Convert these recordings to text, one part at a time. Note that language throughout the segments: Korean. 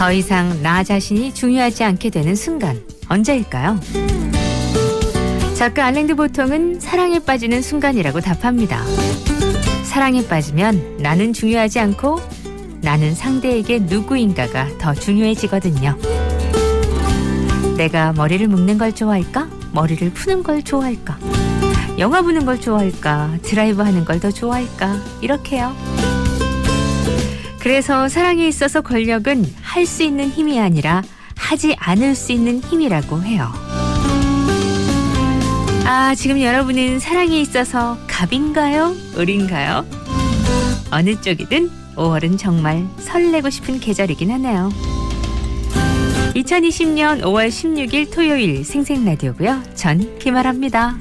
더 이상 나 자신이 중요하지 않게 되는 순간, 언제일까요? 작가 알랭 드 보통은 사랑에 빠지는 순간이라고 답합니다. 사랑에 빠지면 나는 중요하지 않고 나는 상대에게 누구인가가 더 중요해지거든요. 내가 머리를 묶는 걸 좋아할까? 머리를 푸는 걸 좋아할까? 영화 보는 걸 좋아할까? 드라이브 하는 걸 더 좋아할까? 이렇게요. 그래서 사랑에 있어서 권력은 할 수 있는 힘이 아니라 하지 않을 수 있는 힘이라고 해요. 지금 여러분은 사랑에 있어서 갑인가요? 을인가요? 어느 쪽이든 5월은 정말 설레고 싶은 계절이긴 하네요. 2020년 5월 16일 토요일 생생라디오고요. 전 김아라입니다.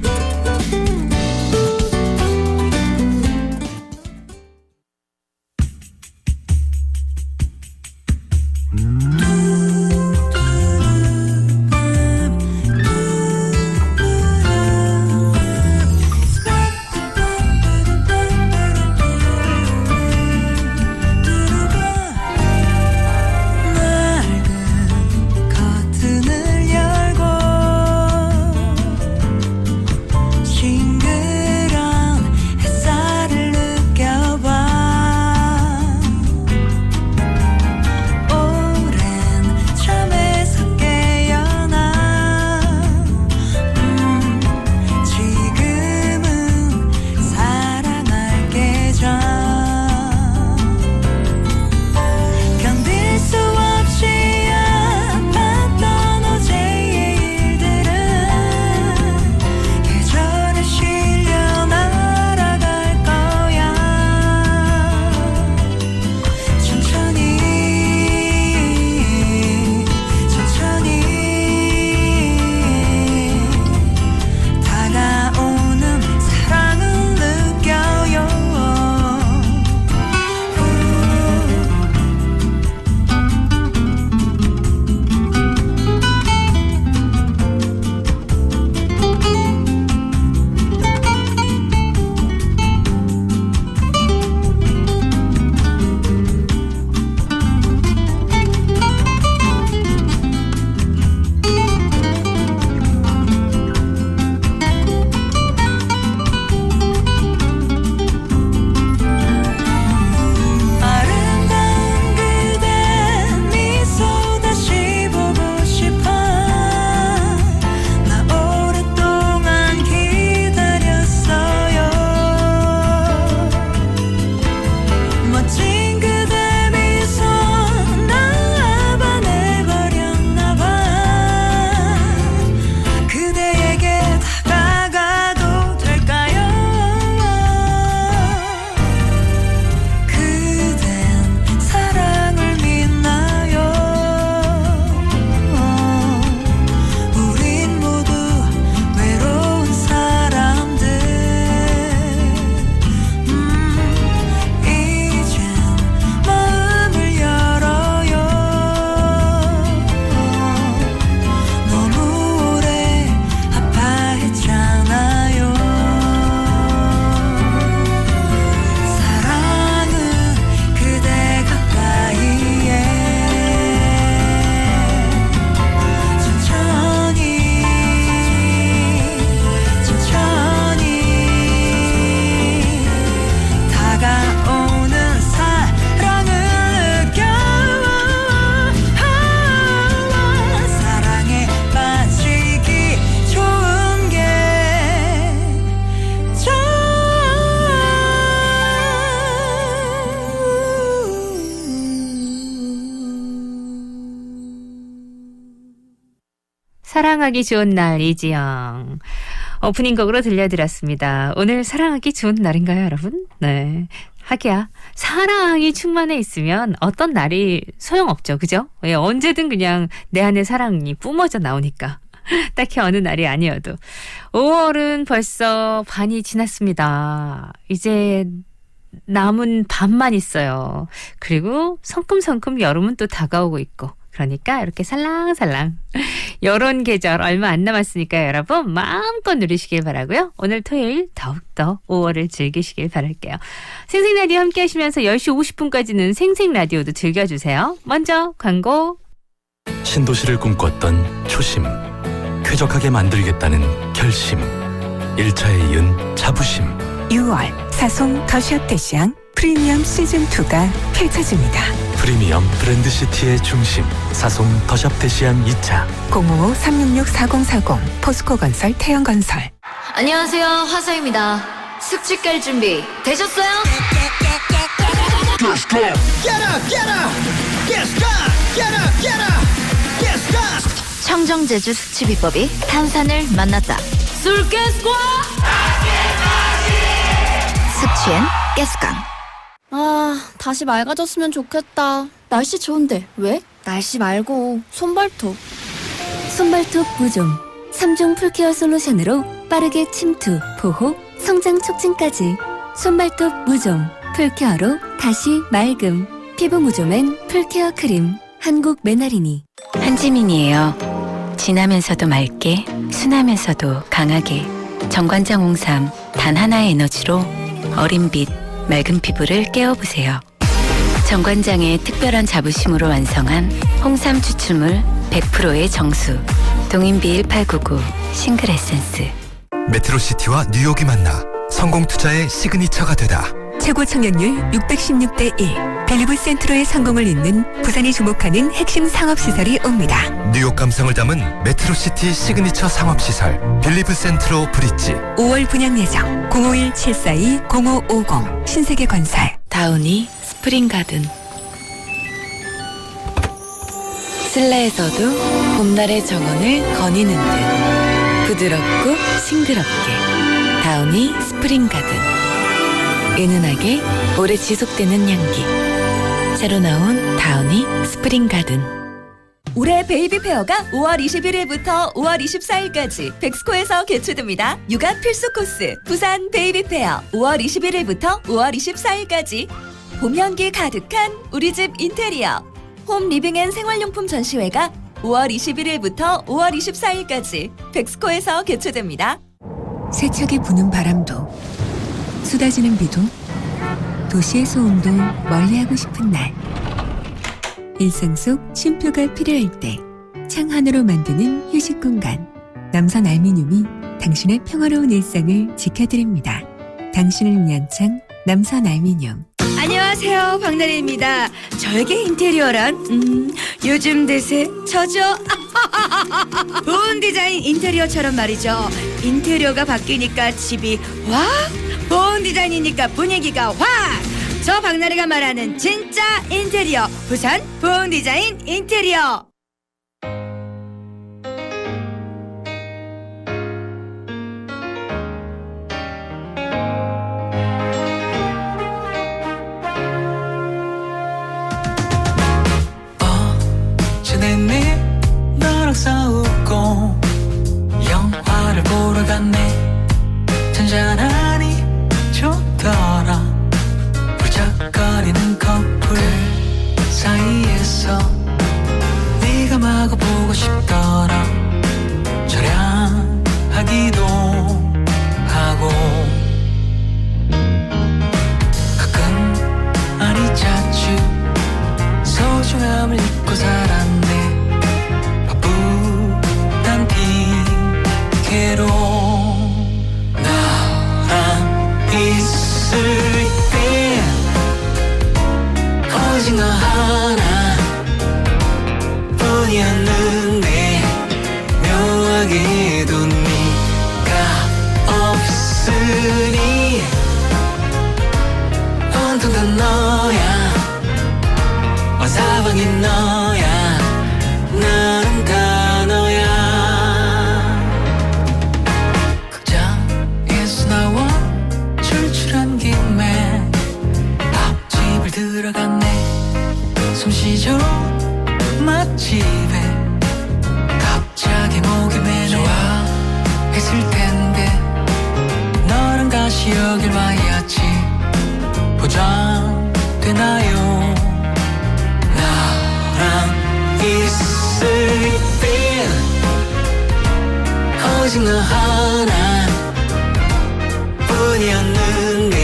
사랑하기 좋은 날 이지영 오프닝 곡으로 들려드렸습니다. 오늘 사랑하기 좋은 날인가요, 여러분? 네. 하기야 사랑이 충만해 있으면 어떤 날이 소용없죠. 그죠? 예, 언제든 그냥 내 안에 사랑이 뿜어져 나오니까. 딱히 어느 날이 아니어도. 5월은 벌써 반이 지났습니다. 이제 남은 반만 있어요. 그리고 성큼성큼 여름은 또 다가오고 있고 그러니까 이렇게 살랑살랑 요런 계절 얼마 안 남았으니까 여러분 마음껏 누리시길 바라고요. 오늘 토요일 더욱더 5월을 즐기시길 바랄게요. 생생라디오 함께 하시면서 10시 50분까지는 생생라디오도 즐겨주세요. 먼저 광고. 신도시를 꿈꿨던 초심, 쾌적하게 만들겠다는 결심, 1차에 이은 자부심. 6월 사송 더샵 대시양 프리미엄 시즌2가 펼쳐집니다. 프리미엄 브랜드시티의 중심, 사송 더샵 대시안 2차. 055-366-4040 포스코건설 태영건설. 안녕하세요, 화사입니다. 숙취 깔 준비 되셨어요? 청정제주 숙취 비법이 탄산을 만났다. 술 깨스과 숙취엔 깨스강. 아, 다시 맑아졌으면 좋겠다. 날씨 좋은데 왜? 날씨 말고 손발톱. 손발톱 무좀 3종 풀케어 솔루션으로 빠르게 침투, 보호, 성장 촉진까지. 손발톱 무좀 풀케어로 다시 맑음. 피부 무좀엔 풀케어 크림. 한국 메나리니. 한지민이에요. 진하면서도 맑게, 순하면서도 강하게. 정관장 홍삼 단 하나의 에너지로 어린 빛, 맑은 피부를 깨워보세요. 정관장의 특별한 자부심으로 완성한 홍삼 추출물 100%의 정수. 동인비 1899 싱글 에센스. 메트로시티와 뉴욕이 만나 성공투자의 시그니처가 되다. 최고 청약률 616대1 밸리브 센트로의 성공을 잇는 부산이 주목하는 핵심 상업시설이 옵니다. 뉴욕 감성을 담은 메트로시티 시그니처 상업시설 빌리브 센트로 브릿지. 5월 분양 예정 051-742-0550 신세계건설. 다우니 스프링가든. 실내에서도 봄날의 정원을 거니는 듯 부드럽고 싱그럽게 다우니 스프링가든. 은은하게 오래 지속되는 향기. 새로 나온 다우니 스프링가든. 올해 베이비 페어가 5월 21일부터 5월 24일까지 백스코에서 개최됩니다. 육아 필수 코스 부산 베이비 페어 5월 21일부터 5월 24일까지. 봄 향기 가득한 우리 집 인테리어 홈 리빙 앤 생활용품 전시회가 5월 21일부터 5월 24일까지 백스코에서 개최됩니다. 세차게 부는 바람도 쏟아지는 비도 도시의 소음도 멀리하고 싶은 날. 일상 속 쉼표가 필요할 때 창 하나로 만드는 휴식 공간. 남선 알미늄이 당신의 평화로운 일상을 지켜드립니다. 당신을 위한 창 남선 알미늄. 안녕하세요, 박나래입니다. 저에게 인테리어란 요즘 대세 저죠. 보온 디자인 인테리어처럼 말이죠. 인테리어가 바뀌니까 집이 확, 보온 디자인이니까 분위기가 확. 저 박나래가 말하는 진짜 인테리어 부산 보온 디자인 인테리어. 내내 너랑 싸우고 영화를 보러 갔네. 잔잔하니 좋더라. 훌쩍거리는 커플 사이에서 네가 마구 보고 싶더라. 저량하기도 하고 가끔 아니 자주 소중함을 잊고 살았네. 바쁘단 핑계로 나랑 있을 때 오징어 하나 뿐이었는데 묘하게도 네가 없으니 온통 다 너야. 사방이 너야. 나는 다 너야. 극장에서 나와 출출한 김에 밥집을 들어갔네. 솜씨좋은 맛집에 갑자기 목이 메네. 좋아했을 텐데 너랑 다시 여길 와야지. 보장되나요? 나랑 있을 때 오직 너 하나뿐이었는데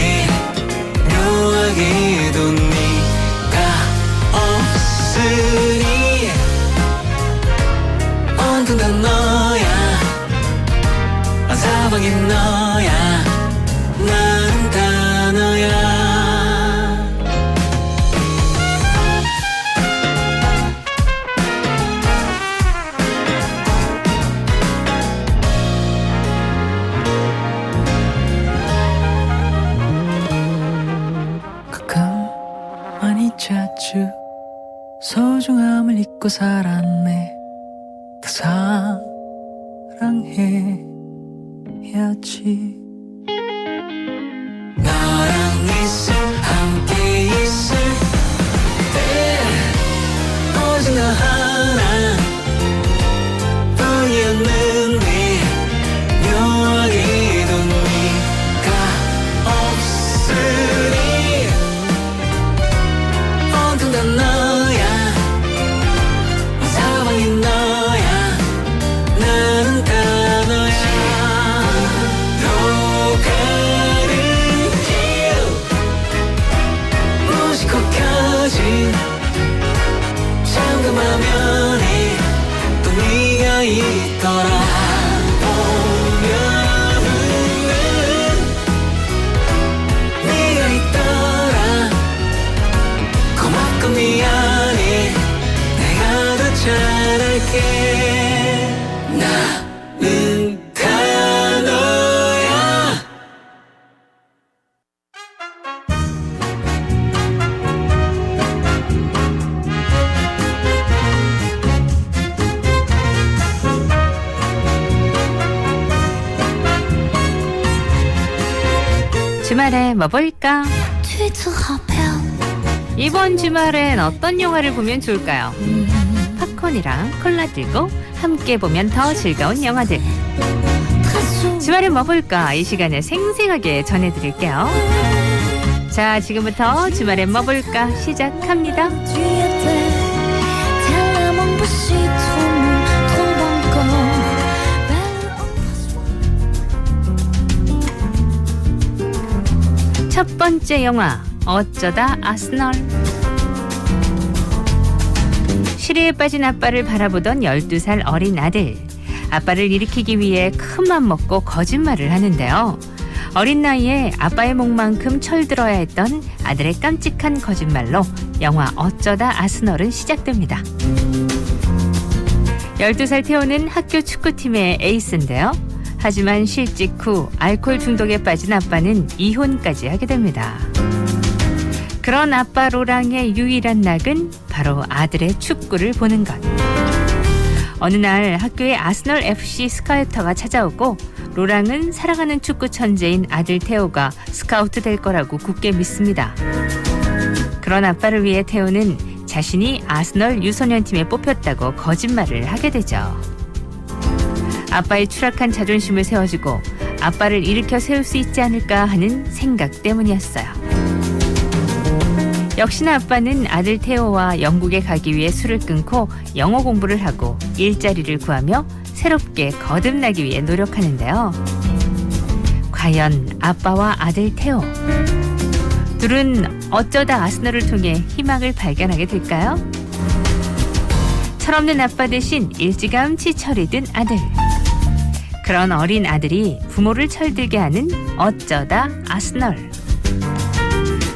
묘하게도 네가 없으니 온통 다 너야 사방이 너야 나는 다 너야 많이 자주 소중함을 잊고 살았네. 더 사랑해야지. 너랑 있을 함께 있을 때 오직 너 하나뿐이었는데 묘하게도 네가 없으니 온통 다 너야 사방이 너야 나는 다 너야 녹아는 길 무심코 켜진 잠금화면에 또 네가 있더라 보면은 네가 있더라 고맙고 미안해 내가 더 잘할게 나는 다 너야 주말에 뭐 볼까? 이번 주말엔 어떤 영화를 보면 좋을까요? 팝콘이랑 콜라 들고 함께 보면 더 즐거운 영화들. 주말에 뭐 볼까? 이 시간에 생생하게 전해드릴게요. 자, 지금부터 주말에 뭐 볼까? 시작합니다. 첫 번째 영화 어쩌다 아스널. 시리에 빠진 아빠를 바라보던 12살 어린 아들. 아빠를 일으키기 위해 큰맘 먹고 거짓말을 하는데요. 어린 나이에 아빠의 목만큼 철들어야 했던 아들의 깜찍한 거짓말로 영화 어쩌다 아스널은 시작됩니다. 12살 태호는 학교 축구팀의 에이스인데요. 하지만 실직 후 알코올 중독에 빠진 아빠는 이혼까지 하게 됩니다. 그런 아빠 로랑의 유일한 낙은 바로 아들의 축구를 보는 것. 어느 날 학교에 아스널 FC 스카우터가 찾아오고 로랑은 사랑하는 축구 천재인 아들 태호가 스카우트 될 거라고 굳게 믿습니다. 그런 아빠를 위해 태호는 자신이 아스널 유소년팀에 뽑혔다고 거짓말을 하게 되죠. 아빠의 추락한 자존심을 세워주고 아빠를 일으켜 세울 수 있지 않을까 하는 생각 때문이었어요. 역시나 아빠는 아들 태호와 영국에 가기 위해 술을 끊고 영어 공부를 하고 일자리를 구하며 새롭게 거듭나기 위해 노력하는데요. 과연 아빠와 아들 태호 둘은 어쩌다 아스널을 통해 희망을 발견하게 될까요? 철없는 아빠 대신 일찌감치 철이 든 아들. 그런 어린 아들이 부모를 철들게 하는 어쩌다 아스널.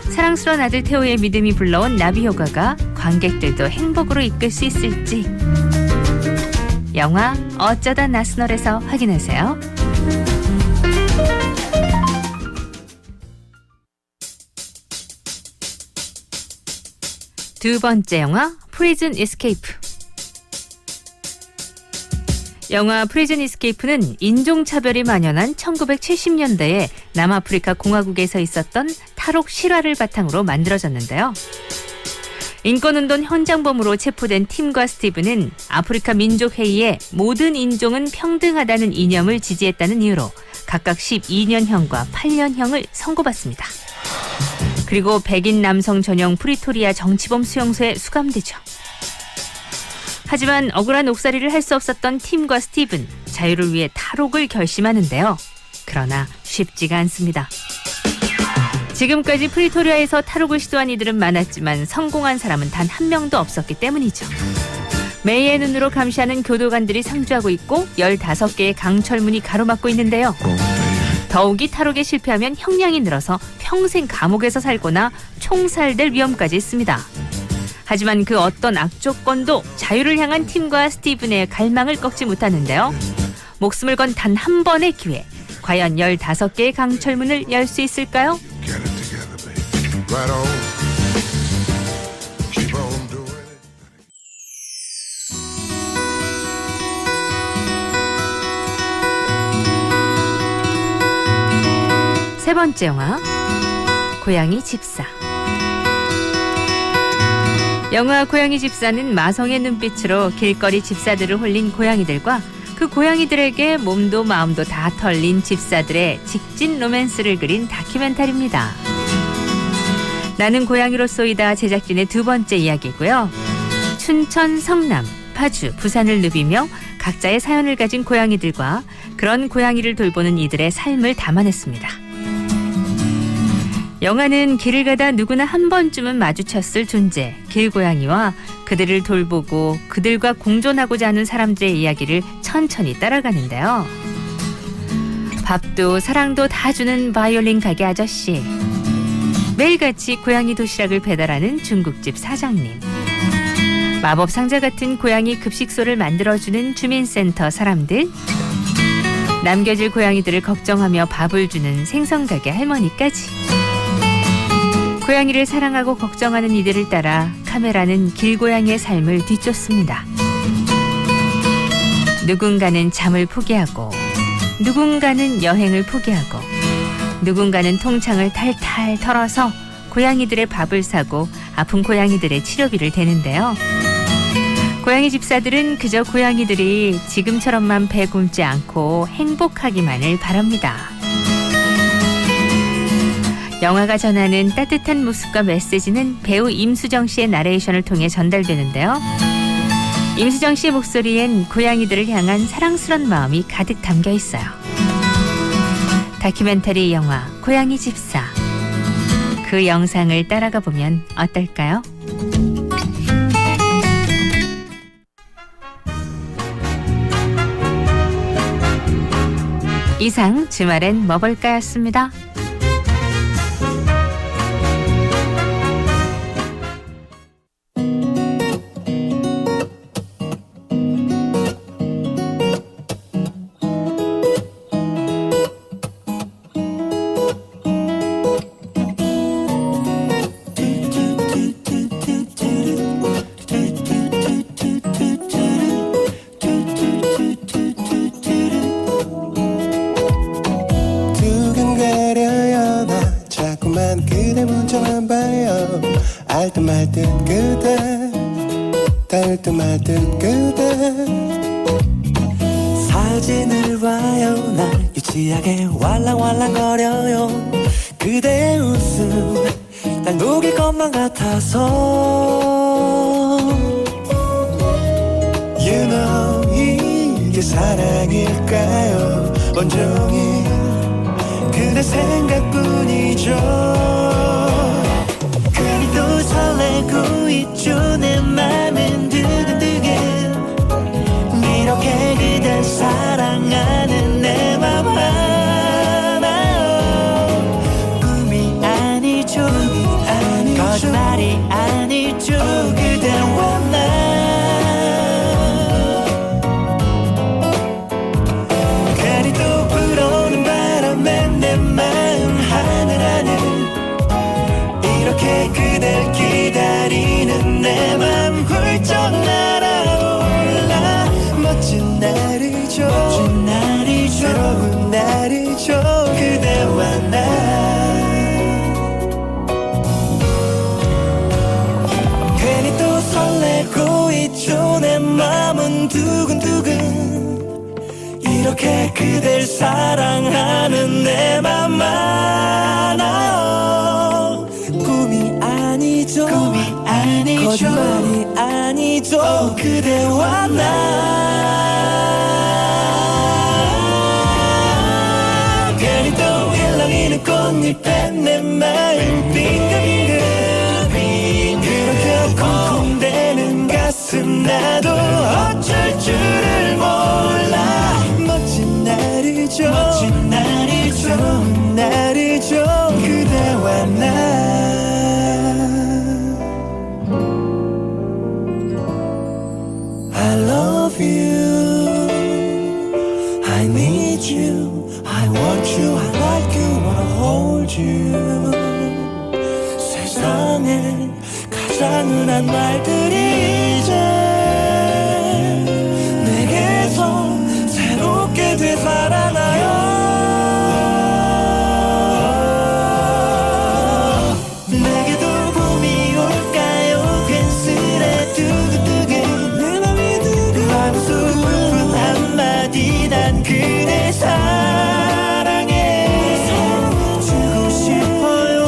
사랑스러운 아들 태호의 믿음이 불러온 나비 효과가 관객들도 행복으로 이끌 수 있을지 영화 어쩌다 아스널에서 확인하세요. 두 번째 영화 프리즌 이스케이프. 영화 프리즌 이스케이프는 인종차별이 만연한 1970년대에 남아프리카 공화국에서 있었던 탈옥 실화를 바탕으로 만들어졌는데요. 인권운동 현장범으로 체포된 팀과 스티브는 아프리카 민족회의에 모든 인종은 평등하다는 이념을 지지했다는 이유로 각각 12년형과 8년형을 선고받습니다. 그리고 백인 남성 전용 프리토리아 정치범 수용소에 수감되죠. 하지만 억울한 옥살이를 할 수 없었던 팀과 스티븐, 자유를 위해 탈옥을 결심하는데요. 그러나 쉽지가 않습니다. 지금까지 프리토리아에서 탈옥을 시도한 이들은 많았지만 성공한 사람은 단 한 명도 없었기 때문이죠. 메이의 눈으로 감시하는 교도관들이 상주하고 있고 15개의 강철문이 가로막고 있는데요. 더욱이 탈옥에 실패하면 형량이 늘어서 평생 감옥에서 살거나 총살될 위험까지 있습니다. 하지만 그 어떤 악조건도 자유를 향한 팀과 스티븐의 갈망을 꺾지 못하는데요. 목숨을 건 단 한 번의 기회. 과연 15개의 강철문을 열 수 있을까요? Get it together, baby. Right on. Keep on doing it. 세 번째 영화, 고양이 집사. 영화 고양이 집사는 마성의 눈빛으로 길거리 집사들을 홀린 고양이들과 그 고양이들에게 몸도 마음도 다 털린 집사들의 직진 로맨스를 그린 다큐멘터리입니다. 나는 고양이로소이다 제작진의 두 번째 이야기고요. 춘천, 성남, 파주, 부산을 누비며 각자의 사연을 가진 고양이들과 그런 고양이를 돌보는 이들의 삶을 담아냈습니다. 영화는 길을 가다 누구나 한 번쯤은 마주쳤을 존재, 길고양이와 그들을 돌보고 그들과 공존하고자 하는 사람들의 이야기를 천천히 따라가는데요. 밥도 사랑도 다 주는 바이올린 가게 아저씨, 매일같이 고양이 도시락을 배달하는 중국집 사장님, 마법 상자 같은 고양이 급식소를 만들어주는 주민센터 사람들, 남겨질 고양이들을 걱정하며 밥을 주는 생선가게 할머니까지. 고양이를 사랑하고 걱정하는 이들을 따라 카메라는 길고양이의 삶을 뒤쫓습니다. 누군가는 잠을 포기하고, 누군가는 여행을 포기하고, 누군가는 통창을 탈탈 털어서 고양이들의 밥을 사고 아픈 고양이들의 치료비를 대는데요. 고양이 집사들은 그저 고양이들이 지금처럼만 배 굶지 않고 행복하기만을 바랍니다. 영화가 전하는 따뜻한 모습과 메시지는 배우 임수정 씨의 나레이션을 통해 전달되는데요. 임수정 씨의 목소리엔 고양이들을 향한 사랑스런 마음이 가득 담겨 있어요. 다큐멘터리 영화 고양이 집사. 그 영상을 따라가 보면 어떨까요? 이상 주말엔 뭐 볼까였습니다. 그대 문자만 봐요. 알듯 말듯 그대, 닿을 듯 말 듯 그대. 사진을 봐요. 날 유치하게 왈랑왈랑거려요. 그대의 웃음 날 녹일 것만 같아서. You know 이게 사랑일까요? 온종일 그대 생각뿐이죠. 괜히 또 설레고 있죠. 내 맘은 두근두근. 이렇게 그댈 사랑하는 내 맘 하나요. 꿈이 아니죠. 거짓말이 아니죠. 그대와 나 괜히 또 불어오는 바람에 내 마음 하늘하늘. 이렇게 그댈 기다리는 내 맘 훌쩍 날아올라. 멋진 날이죠. 멋진 날이죠. 새로운 날이죠. 그대와 나. 괜히 또 설레고 있죠. 내 맘은 두근두근. 이렇게 그댈 사랑하는 내 맘 하나요. 꿈이 아니죠. 꿈이 아니죠. 거짓말이 아니죠. 아니죠 그대와 나 괜히 또 일렁이는 꽃잎에 내 마음 빙글빙글 그렇게 쿵쿵대는 가슴 나도 어쩔 줄을 몰라 멋진 날이죠 멋진 날이죠 좋은 날이죠 그대와 나 I love you I need you I want you I like you wanna hold you 세상에 가장 흔한 말들이 이제 내게서 새롭게 되살아나요 내게도 봄이 올까요 괜스레 두근두근 내 맘이 두근 마음속 부푼 한마디 난 그대 사랑해 주고 싶어요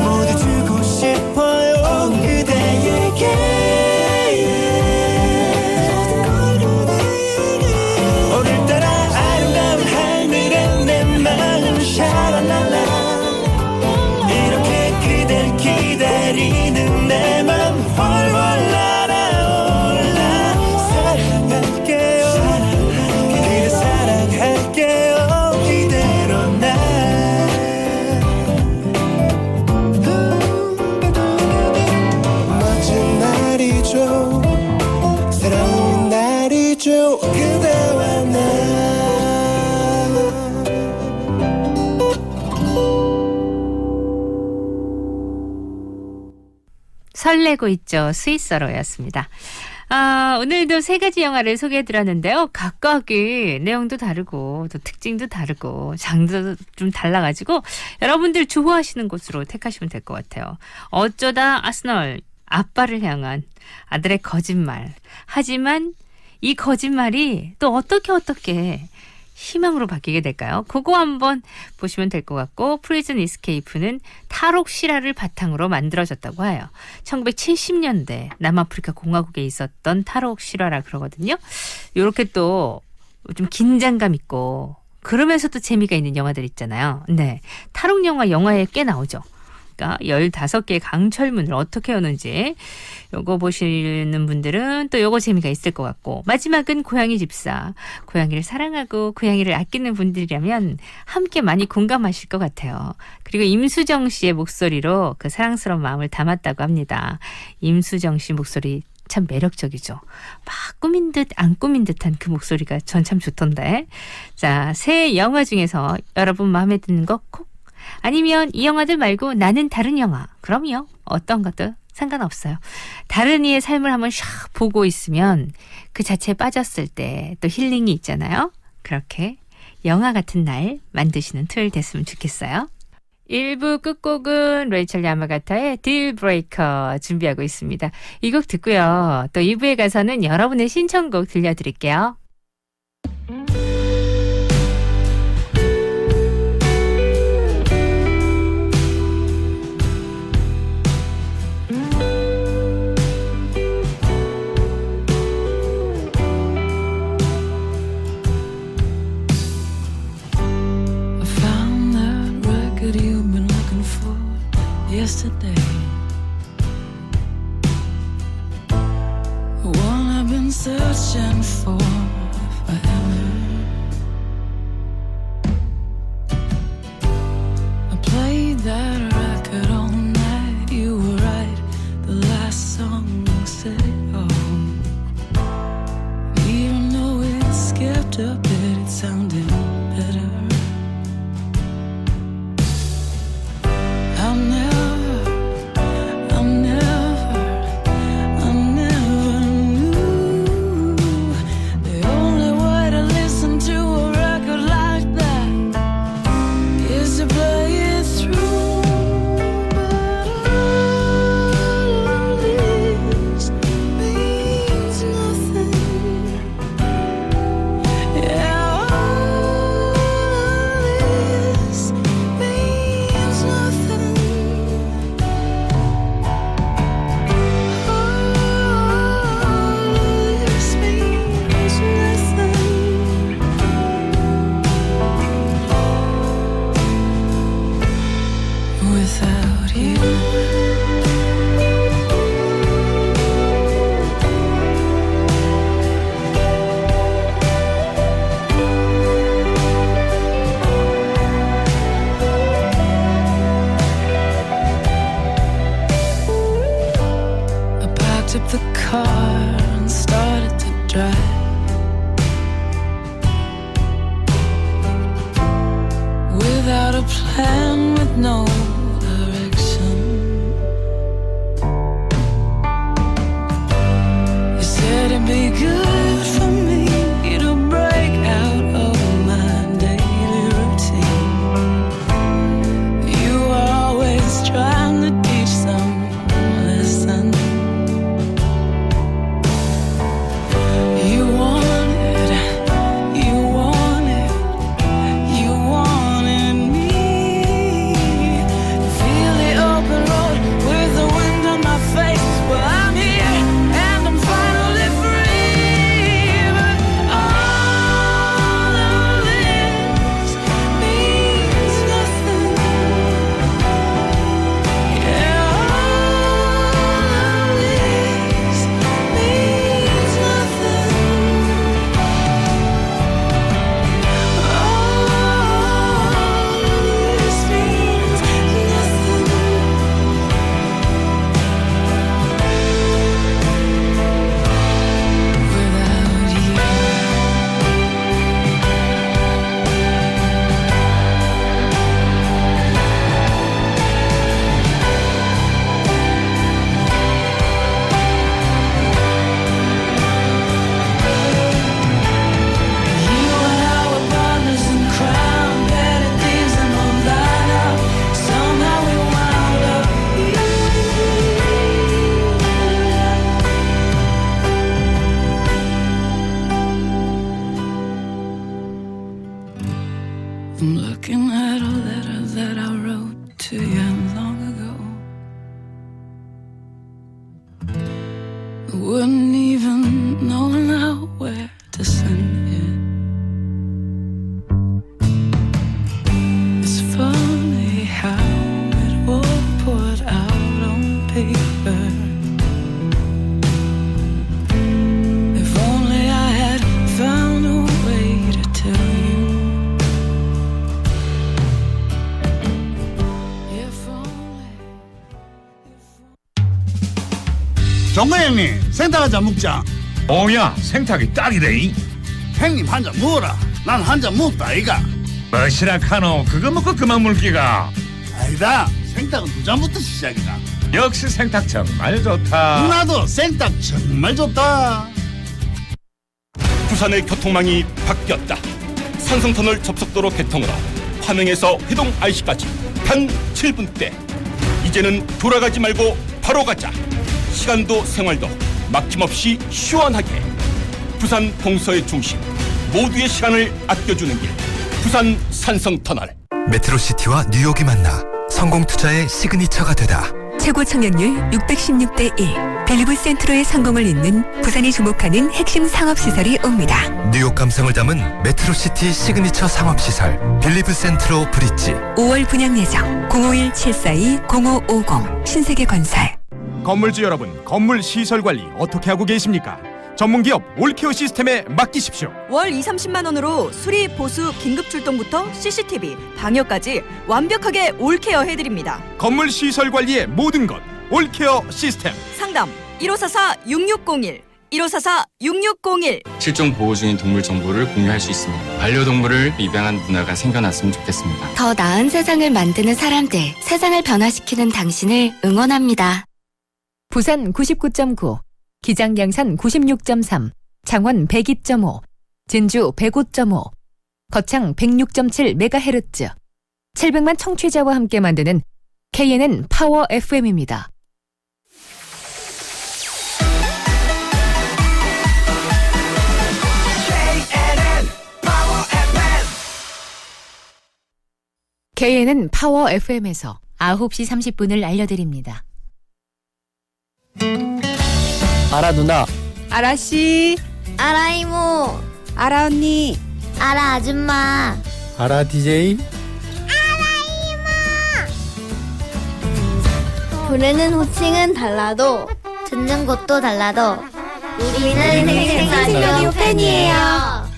모두 주고 싶어요 그대에게 오늘따라 아름다운 하늘에 내 마음 샤랄랄라 이렇게 그댈 기다리는 내 맘 훨훨 날아올라 사랑할게요 그대 사랑할게요 이대로 나 멋진 날이죠 새로운 날이죠 그대와 나 설레고 있죠. 스위스어로였습니다. 오늘도 세 가지 영화를 소개해드렸는데요. 각각이 내용도 다르고 또 특징도 다르고 장르도 좀 달라가지고 여러분들 좋아하시는 곳으로 택하시면 될 것 같아요. 어쩌다 아스널 아빠를 향한 아들의 거짓말. 하지만 이 거짓말이 또 어떻게 희망으로 바뀌게 될까요? 그거 한번 보시면 될 것 같고 프리즌 이스케이프는 탈옥 실화를 바탕으로 만들어졌다고 해요. 1970년대 남아프리카 공화국에 있었던 탈옥 실화라 그러거든요. 이렇게 또 좀 긴장감 있고 그러면서도 재미가 있는 영화들 있잖아요. 네, 탈옥 영화에 꽤 나오죠. 그러니까 15개의 강철문을 어떻게 여는지 요거 보시는 분들은 또 요거 재미가 있을 것 같고 마지막은 고양이 집사. 고양이를 사랑하고 고양이를 아끼는 분들이라면 함께 많이 공감하실 것 같아요. 그리고 임수정 씨의 목소리로 그 사랑스러운 마음을 담았다고 합니다. 임수정 씨 목소리 참 매력적이죠. 막 꾸민 듯 안 꾸민 듯한 그 목소리가 전 참 좋던데. 자, 새 영화 중에서 여러분 마음에 드는 거 콕 아니면 이 영화들 말고 나는 다른 영화. 그럼요. 어떤 것도 상관없어요. 다른 이의 삶을 한번 샥 보고 있으면 그 자체에 빠졌을 때 또 힐링이 있잖아요. 그렇게 영화 같은 날 만드시는 토요일 됐으면 좋겠어요. 1부 끝곡은 레이첼 야마가타의 딜 브레이커 준비하고 있습니다. 이 곡 듣고요. 또 2부에 가서는 여러분의 신청곡 들려드릴게요. Yesterday, one I've been searching for forever. I played that record all night. You were right, the last song said it all. Even though it skipped a bit, it sounded better. I'll never knew the only way to live picked up the car and started to drive. Without a plan, with no direction. You said it'd be good for me to break out of my daily routine. You were always trying to teach some lesson. You wanted me. Feel the open road with the wind on my face. Well, I'm here and I'm finally free. But all of this means nothing. Yeah, all of this means nothing. This means nothing without you. You and I were partners in crime, petty thieves and all that. Somehow we wound up I'm looking at a letter that I wrote to you long ago. I wouldn't even know now where to send it. It's funny how it all poured out on paper. If only I had found a way to tell you. If only. 정거 형님, 생닭 한잔 먹자. 야 생탁이 딱이래. 형님 한 잔 먹어라. 난 한 잔 먹다 아이가. 뭐시라 카노 그거 먹고 그만 물기가. 아니다, 생닭은 두 잔부터 시작이다. 역시 생탁 정말 좋다. 나도 생닭 정말 좋다. 부산의 교통망이 바뀌었다. 산성터널 접속도로 개통으로 화명에서 회동 IC까지 단 7분대. 이제는 돌아가지 말고 바로 가자. 시간도 생활도 막힘없이 시원하게. 부산 동서의 중심, 모두의 시간을 아껴주는 길. 부산 산성터널. 메트로시티와 뉴욕이 만나 성공투자의 시그니처가 되다. 최고 청약률 616대 1. 벨리브 센트로의 성공을 잇는 부산이 주목하는 핵심 상업시설이 옵니다. 뉴욕 감성을 담은 메트로시티 시그니처 상업시설 빌리브 센트로 브릿지. 5월 분양 예정 051-742-0550 신세계건설. 건물주 여러분, 건물 시설 관리 어떻게 하고 계십니까? 전문기업 올케어 시스템에 맡기십시오. 월 2-30만 원으로 수리, 보수, 긴급 출동부터 CCTV, 방역까지 완벽하게 올케어 해드립니다. 건물 시설 관리의 모든 것 올케어 시스템. 상담 1544-6601 1544-6601. 실종 보호 중인 동물 정보를 공유할 수 있습니다. 반려동물을 입양한 문화가 생겨났으면 좋겠습니다. 더 나은 세상을 만드는 사람들, 세상을 변화시키는 당신을 응원합니다. 부산 99.9, 기장양산 96.3, 창원 102.5, 진주 105.5, 거창 106.7MHz, 700만 청취자와 함께 만드는 KNN 파워 FM입니다. KNN 파워 FM에서 9시 30분을 알려드립니다. 아라 누나. 아라 씨. 아라 이모. 아라 언니. 아라 아줌마. 아라 DJ. 부르는 호칭은 달라도 듣는 곳도 달라도 우리는 생생라디오 팬이에요.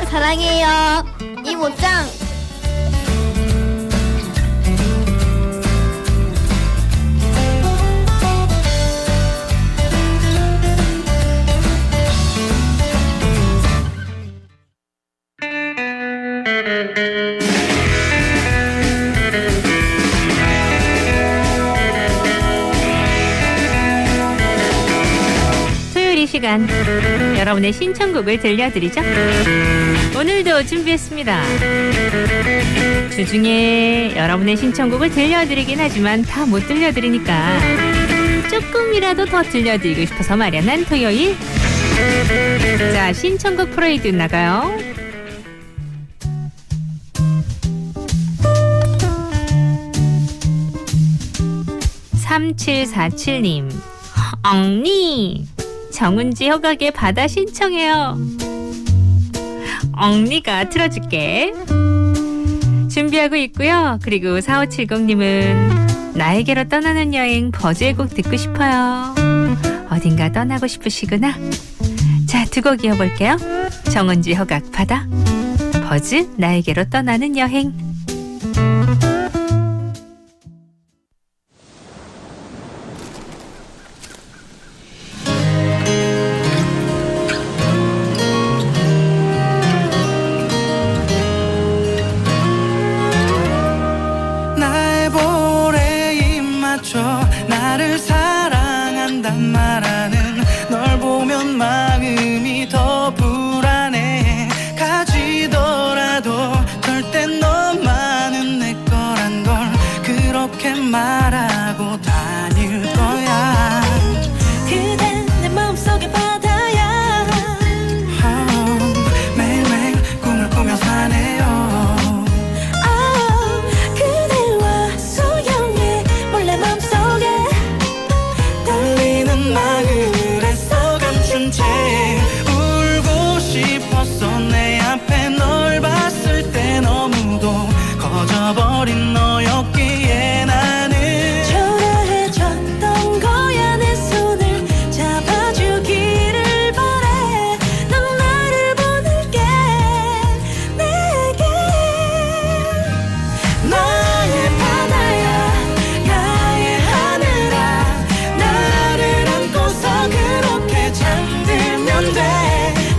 사랑해요 이모짱. 시간 여러분의 신청곡을 들려드리죠. 오늘도 준비했습니다. 주중에 여러분의 신청곡을 들려드리긴 하지만 다 못 들려드리니까 조금이라도 더 들려드리고 싶어서 마련한 토요일. 자, 신청곡 프레이드 나가요. (3747님) 엉니 정은지 허각의 바다 신청해요. 엉니가 틀어줄게. 준비하고 있고요. 그리고 4570님은 나에게로 떠나는 여행 버즈의 곡 듣고 싶어요. 어딘가 떠나고 싶으시구나. 자, 두 곡 이어볼게요. 정은지 허각 바다, 버즈 나에게로 떠나는 여행. 나의 볼에 입 맞춰 나를 사랑한단 말하는 널 보면 마음이 더 불안해. 가지더라도 절대 너만은 내 거란 걸 그렇게 말하고 다닐 거야. 그댄 내 마음속의 바다야. 매일매일 꿈을 꾸며 사네요. 그대와 수영해 몰래 맘속에 떨리는 마음을 애써 감춘 채 울고 싶었어. 내 앞에 널 봤을 때 너무도 커져버린 너였기에 나는 초라해졌던 거야. 내 손을 잡아주기를 바래. 넌 나를 보낼게 내게. 나의 바다야 나의 하늘아. 나를 안고서 그렇게 잠들면 돼.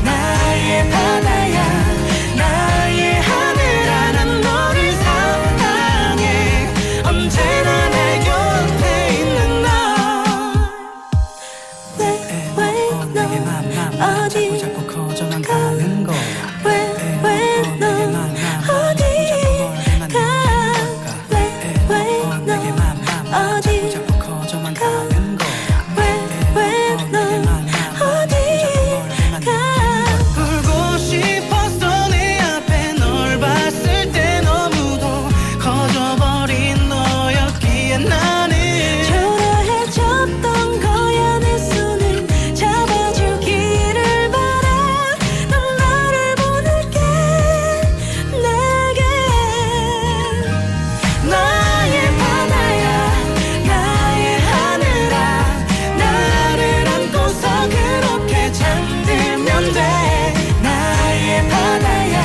나의 바다야 나의 하늘아. 난 너를 사랑해. 언제나 내 곁에 있는 너. 너 어디 자꾸 커져만 가는 거야. 왜 너 어디 가? 어디 자꾸 커져만 가는 거야. 왜 너 어디 가? 울고 싶었어. 내 앞에 널 봤을 때 너무도 커져버린 너였기에 나는 초라해졌던 거야. 내 손을 잡아주기를 바래. 넌 나를 보낼게 내게. 나의 바다야 나의 하늘아. 나를 안고서 그렇게 잠들면 돼. 나의 바다야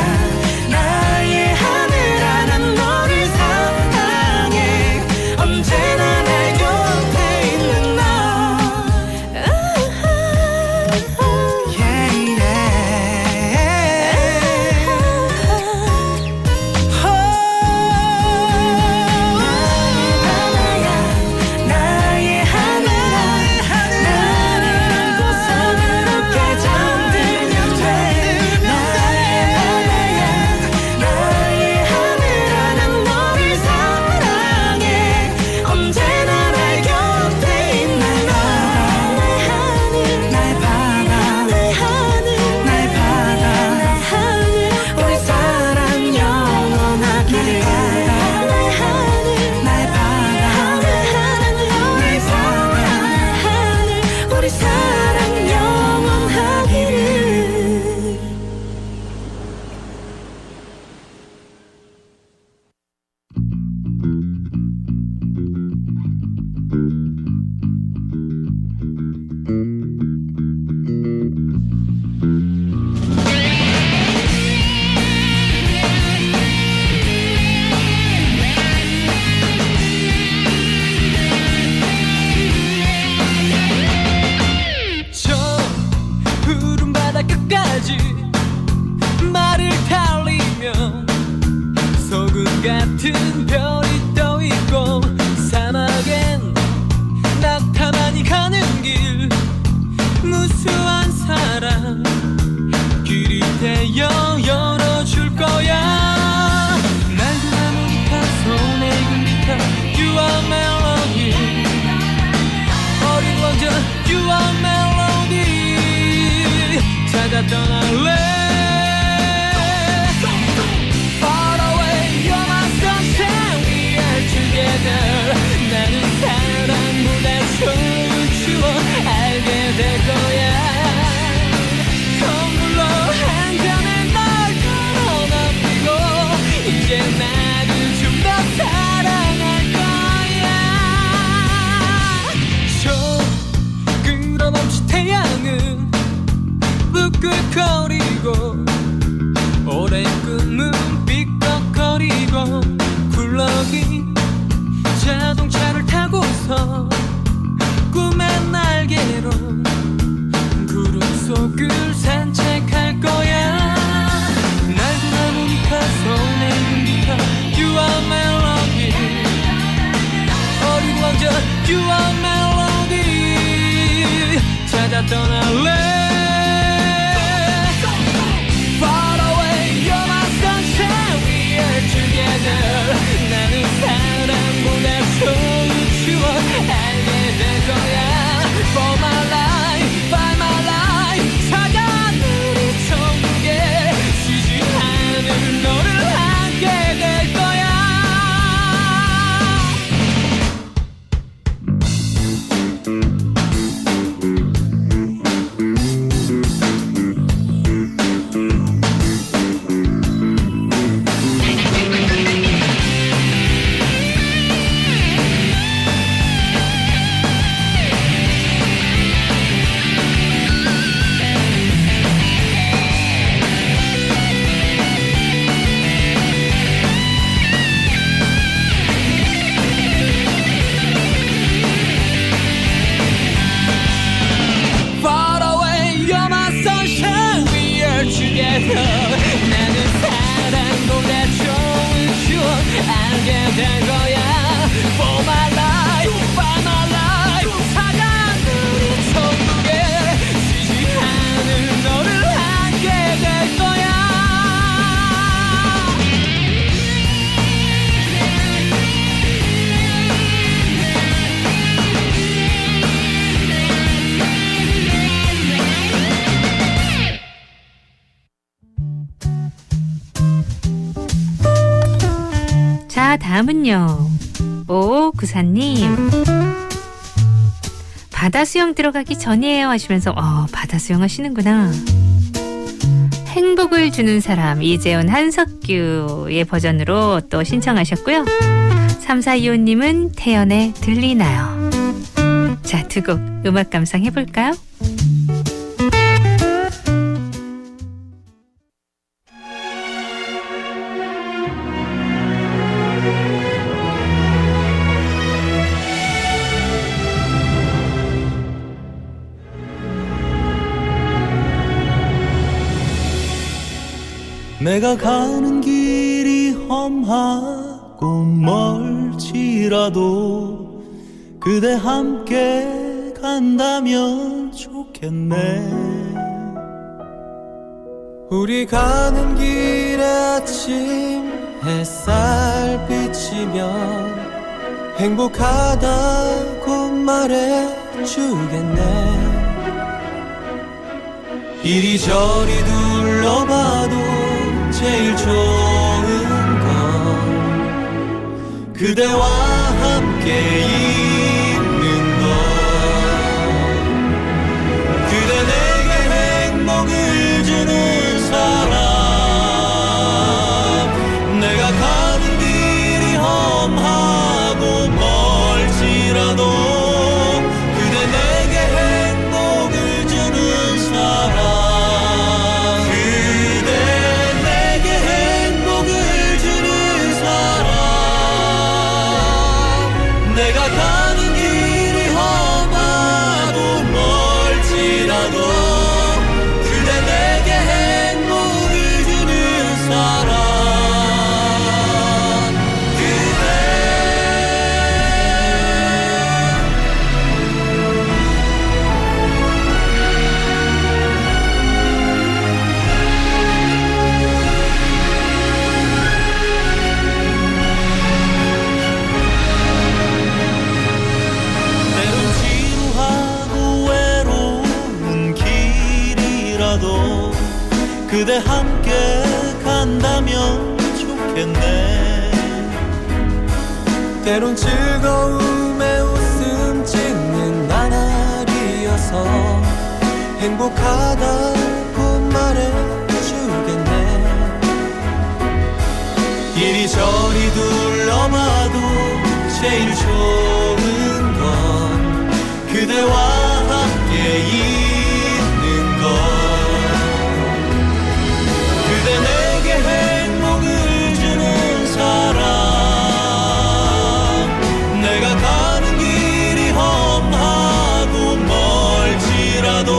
나의 하늘아. 난 너를 사랑해. 언제나 내 곁에 있는 너. 나의 하늘아. 나를 안고서 그렇게 잠들면 돼. 나의 바다야 나의 하늘아. 난 너를 사랑해. 언제나 내 곁에 있는 너. 내 하늘 나의 바다 내 하늘 나의 바다 내 하늘 우리 사랑 영원하기를. 내 하늘 나의 바다 내 하늘 나의 바다 하늘 우리 사랑 영원하기를. 저 푸른 바다 끝까지 말을 달리면 소금 같은 별이 떠 있고 사막엔 낙타만이 가는 길 무수한 기대어 열어줄 거야. 날도 하모니카 손에 익은 기타 You are melody. 어린 왕자 You are melody. 찾아 떠날래. Far away you're my sunshine. We are together. 나는 사랑보다 좋은 추억 알게 될 거야. 선물로 한 잔에 널 걸어넘기고 이제 나를 좀 더 사랑할 거야. 저 끌어넘친 태양은 끄끌거리고 오랜 꿈은 삐걱거리고 굴러긴 자동차를 타고서 꿈의 날개로 구름 속을 산책할 거야. 날도 하모니카 손에 익은 기타 You are melody. 어린 왕자 You are melody. 찾아 떠날래. Far away you're my sunshine. We are together. 나는 사랑보다 좋은 추억 알게 될 거야. For my life, by my life. 차가운 우리 천국에 쉬지 않을 너를 함께 될 거야. Far away, you're my sunshine. We are together. 나는 사랑보다 좋은 추억 알게 될 거야. For my life, by my life. 차가운 우리 천국에 쉬지 않을 너를 함께 될 거야. 자, 다음은요. 오, 구사님. 바다 수영 들어가기 전이에요 하시면서 바다 수영 하시는구나. 행복을 주는 사람 이재훈 한석규의 버전으로 또 신청하셨고요. 3425님은 태연의 들리나요. 자, 두 곡 음악 감상해볼까요? 내가 가는 길이 험하고 멀지라도 그대 함께 간다면 좋겠네. 우리 가는 길에 아침 햇살 비치면 행복하다고 말해주겠네. 이리저리 둘러봐도 제일 좋은 건 그대와 함께 있는 것. 그대 내게 행복을 주는 사람. 내가 가는 길이 험하고 멀지라도 그대 내게 행복을 주는 사람. 내가 가는 길이 험하고 멀지라도 그대 내게 그대 함께 간다면 좋겠네. 때론 즐거움에 웃음 짓는 나날이어서 행복하다고 말해주겠네. 이리저리 둘러봐도 제일 좋은 건 그대와 함께 있는 것. 그대 내게 행복을 주는 사람. 내가 가는 길이 험하고 멀지라도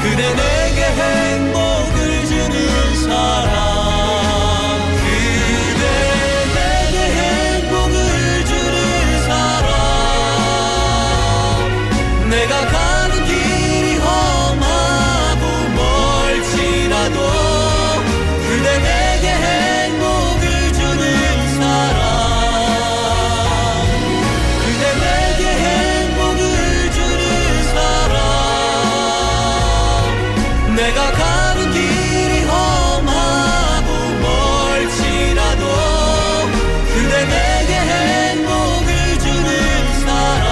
그대 내게 행복을 주는 사람. 내가 가는 길이 험하고 멀지라도 그대 내게 행복을 주는 사람. 그대 내게 행복을 주는 사람. 내가 가는 길이 험하고 멀지라도 그대 내게 행복을 주는 사람.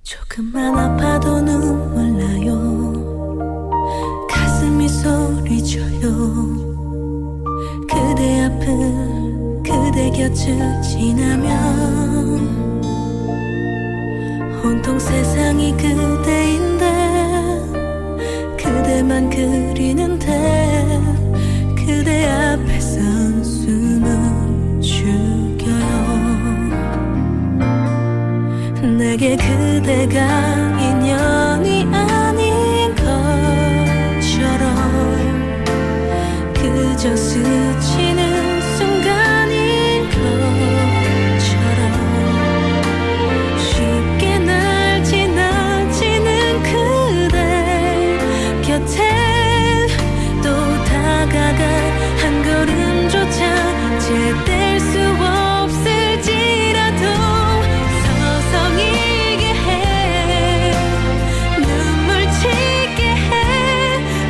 조금만 아파도 눈물 나요. 가슴이 소리쳐요. 그대 앞을 그대 곁을 지나면 온통 세상이 그대인데 그대만 그리는데 그대 앞에선 숨을 죽여요. 내게 그대가 인연이 아닌 것처럼 그저 스치는 순간인 것처럼 쉽게 날 지나치는 그대 곁에 또 다가가 한 걸음조차 제뗄 수 없을지라도 서성이게 해 눈물 치게 해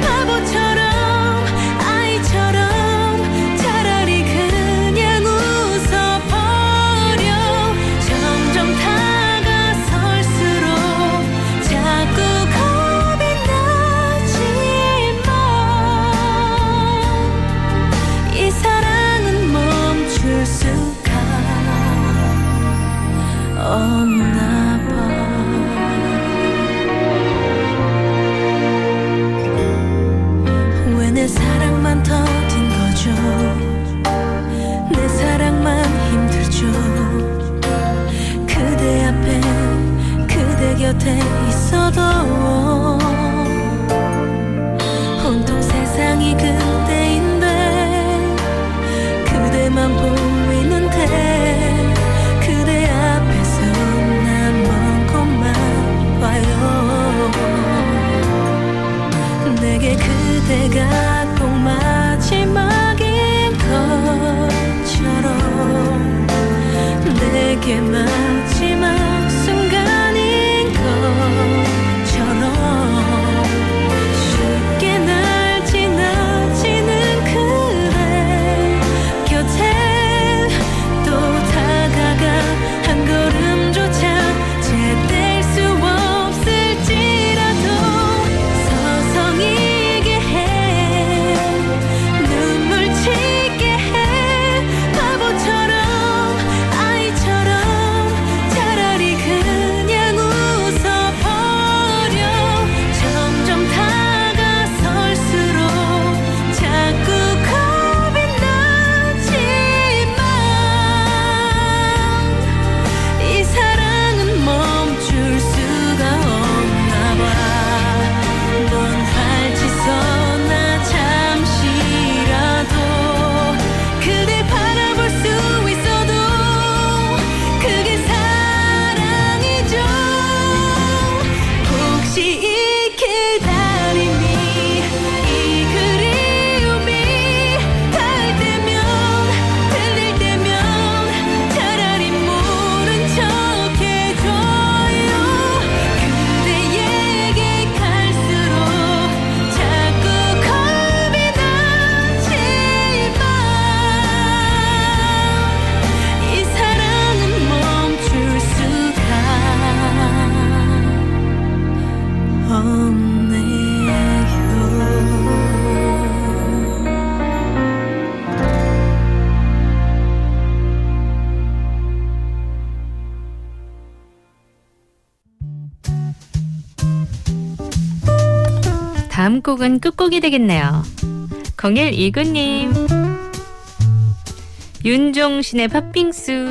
바보처럼 아이처럼 차라리 그냥 웃어버려. 점점 다가설수록 자꾸 겁이 나지만 이 사랑은 멈출 수가 없나 봐. 왜 내 사랑만 더딘 거죠? 내 사랑만 힘들죠? 그대 앞에 그대 곁에 있어도 온통 세상이 그대인데 그대만 보이는데 그대 앞에서 난 먼 것만 봐요. 내게 그대가 꼭 마지막인 것처럼 내게 마지막 순간인 것처럼 쉽게 날 지나치는 그대 곁에 또 다가가 한 걸음조차 제뗄 수 없을지라도 서성이게 해 눈물 치게 해 바보처럼 아이처럼 다음 곡은 끝곡이 되겠네요. 0129님 윤종신의 팥빙수.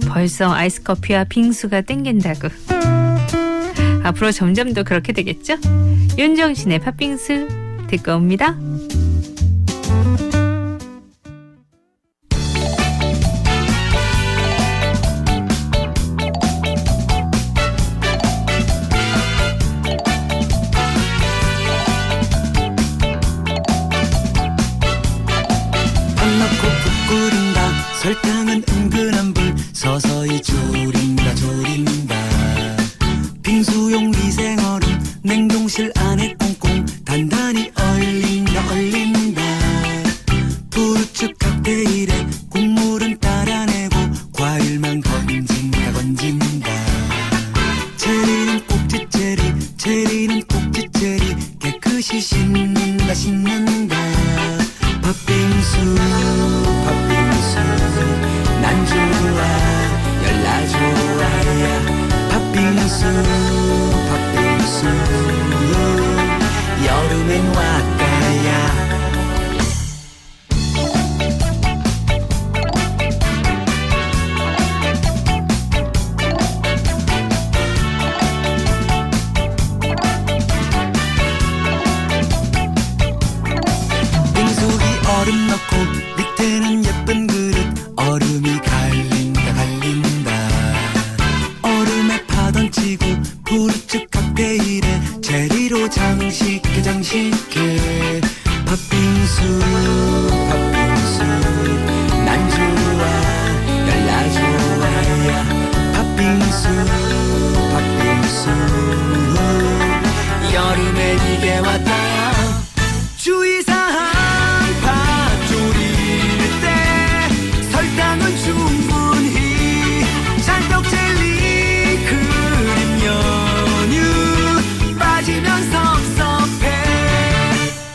벌써 아이스커피와 빙수가 땡긴다고. 앞으로 점점 더 그렇게 되겠죠? 윤종신의 팥빙수 듣고 옵니다. 설탕은 은근한 불 서서히 졸인다 졸인다 빙수용 미생얼음 냉동실 안에 꽁꽁 단단히 얼린다 얼린다 부르츠 칵테일에 국물은 따라내고 과일만 건진다 건진다 체리는 꼭지 체리 체리는 꼭지 체리 깨끗이 씻는다 씻는다 팥빙수 팥빙수 난 좋아 열나 좋아야 팥빙수 팥빙수 여름엔 왔다야 빙수기 얼음 넣고 밑에는 예쁜 그릇 얼음이 갈린다 갈린다 얼음에 파 던지고 부르츠 칵테일에 체리로 장식해 장식해 팥빙수 팥빙수 난 좋아 열나 좋아야 팥빙수 팥빙수 여름엔 이게 왔다 주의사항 팥 졸일 때 설탕은 충분히 찰떡 젤리 크림 연유 빠지면 섭섭해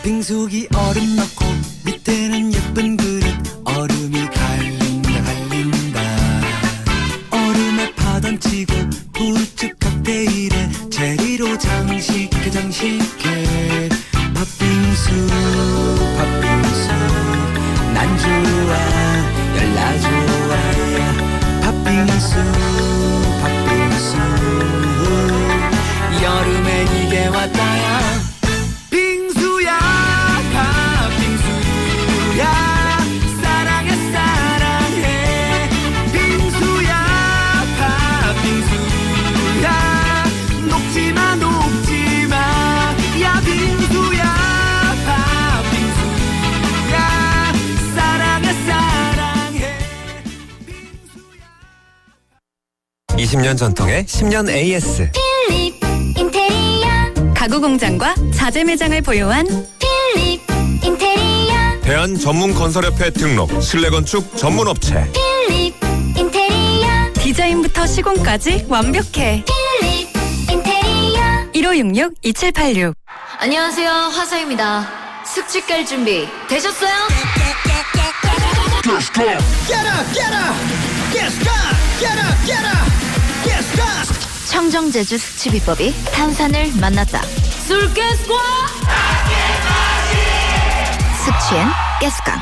빙수기 얼음 넣고 밑에는 예쁜 그릇 얼음이 갈린다 갈린다 얼음에 파 던지고 부르츠 칵테일에 체리로 장식해 장식해 팥빙수 팥빙수 난 좋아 열나 좋아야 팥빙수 팥빙수 여름엔 이게 왔다야 빙수야 팥빙수야 사랑해 사랑해 빙수야 팥빙수야 녹지마 녹지마 야 빙수야 팥빙수야 사랑해 사랑해 20년 전통의 10년 AS 필립 인테리어 가구 공장과 자재 매장을 보유한 필립 인테리어 대한 전문건설협회 등록 실내건축 전문업체 필립 인테리어 디자인부터 시공까지 완벽해. 필립 인테리어 1566-2786 안녕하세요, 화사입니다. 숙취 깔 준비 되셨어요? 청정제주 숙취 비법이 탄산을 만났다. 술깨스과 숙취엔 가스강.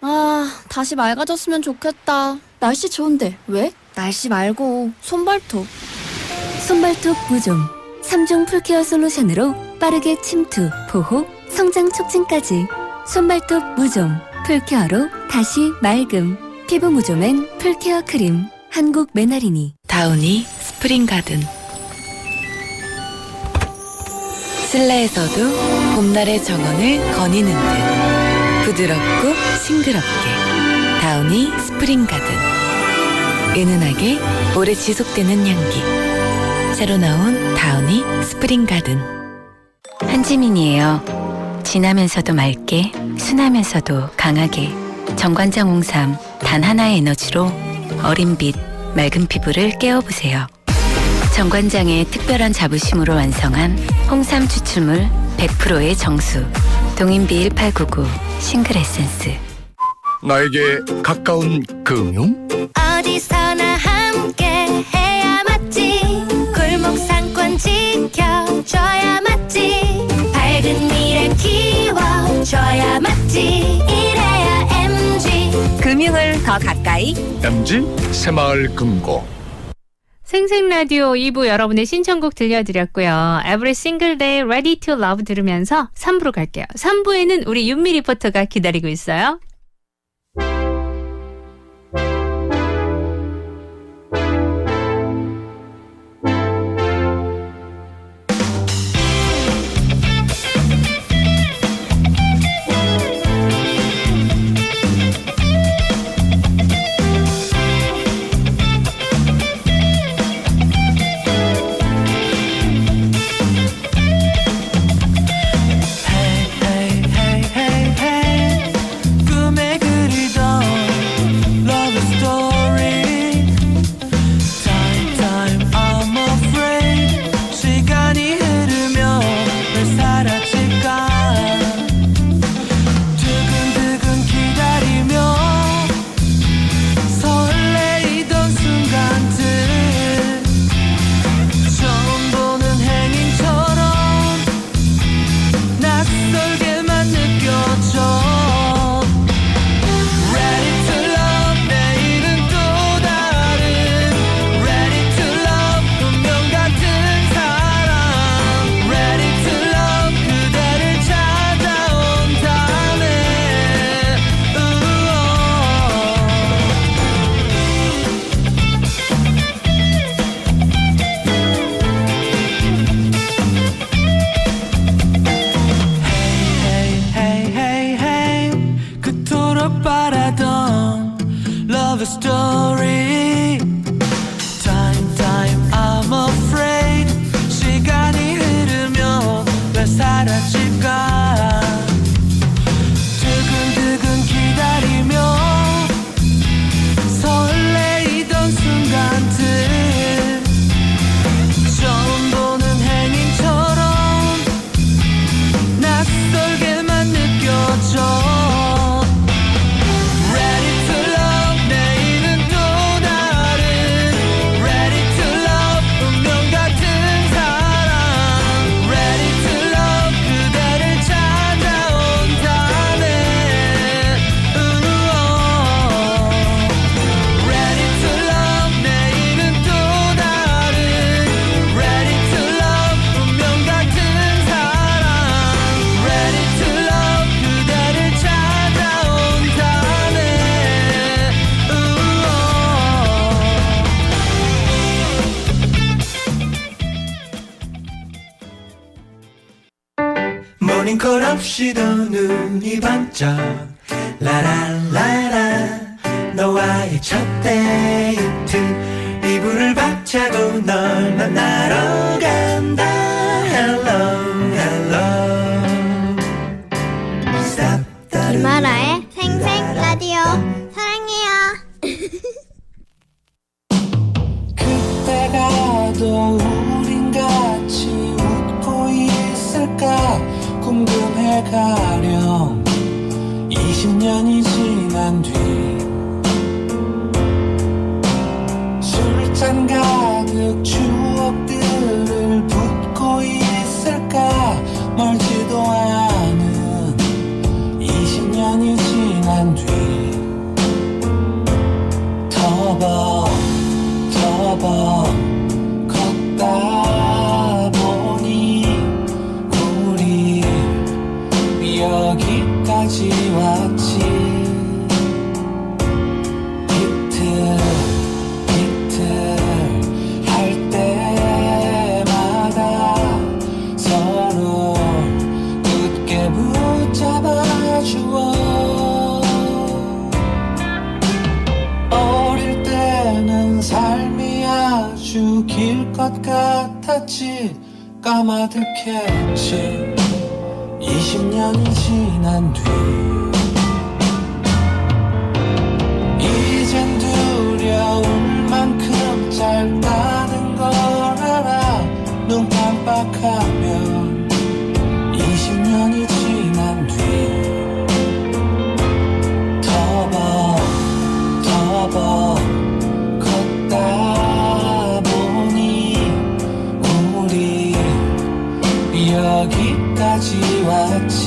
아, 다시 맑아졌으면 좋겠다. 날씨 좋은데 왜? 날씨 말고 손발톱. 손발톱 무좀 3중 풀케어 솔루션으로 빠르게 침투, 보호, 성장 촉진까지 손발톱 무좀 풀케어로 다시 맑음. 피부 무좀엔 풀케어 크림 한국 메나리니 다우니 스프링가든. 실내에서도 봄날의 정원을 거니는 듯 부드럽고 싱그럽게 다우니 스프링가든. 은은하게 오래 지속되는 향기. 새로 나온 다우니 스프링가든. 한지민이에요. 진하면서도 맑게, 순하면서도 강하게. 정관장 홍삼 단 하나의 에너지로 어린 빛, 맑은 피부를 깨워보세요. 정관장의 특별한 자부심으로 완성한 홍삼 추출물 100%의 정수. 동인비 1899 싱글 에센스. 나에게 가까운 금융? 어디서나 함께 해야 맞지. 골목 상권 지켜줘야 맞지. 밝은 줘야 맞지. 이래야 MG. 금융을 더 가까이. MG 새마을 금고. 생생라디오 2부 여러분의 신청곡 들려드렸고요. Every single day ready to love 들으면서 3부로 갈게요. 3부에는 우리 윤미 리포터가 기다리고 있어요. 꿈에 그리던 love story. Time, time, I'm afraid. 시간이 흐르면 왜 사라질까? 두근두근 기다리며 설레이던 순간들. 처음 보는 행인처럼 낯설게만 느껴져. Ready to love 내일은 또 다른 Ready to love 운명 같은 사랑 Ready to love 그대를 찾아온다네. Hey, hey, hey, 그토록 바라던 love story. Time, time, I'm afraid. 시간이 흐르면 왜 사라질까? 두근두근 기다리며 설레이던 순간들. 처음 보는 행인처럼 낯설게만 느껴져. Ready to love 내일은 또 다른 Ready to love 운명 같은 사랑 Ready to love 그대를 찾아온다네. Ready to love 내일은 또 다른 Ready to love 운명 같은 사랑 Ready to love 그대를 찾아온다네. 모닝콜 없이도 눈이 번쩍 라라라라. 너와의 첫 데이트 이불을 박차고 널 만나러 간다. Hello, hello. Stop. 김아라의 생생 라디오 사랑해요. 그때가 또 우린 같이 웃고 있을까 궁금해가렴. 20년이 지난 뒤 술잔 가득 추억들을 붓고 있을까 멀지도 않은 20년이 지난 뒤 터벅 걷다 보니 우리 여기까지 왔지. 비틀 할 때마다 서로 굳게 붙잡아 주어. 어릴 때는 삶이 아주 길 것 같았지. 까마득했지. 20년이 지난 뒤 이젠 두려울 만큼 짧다는 걸 알아. 눈 깜빡하면 20년이 지난 뒤 터벅 걷다 보니 우리 여기까지 왔지.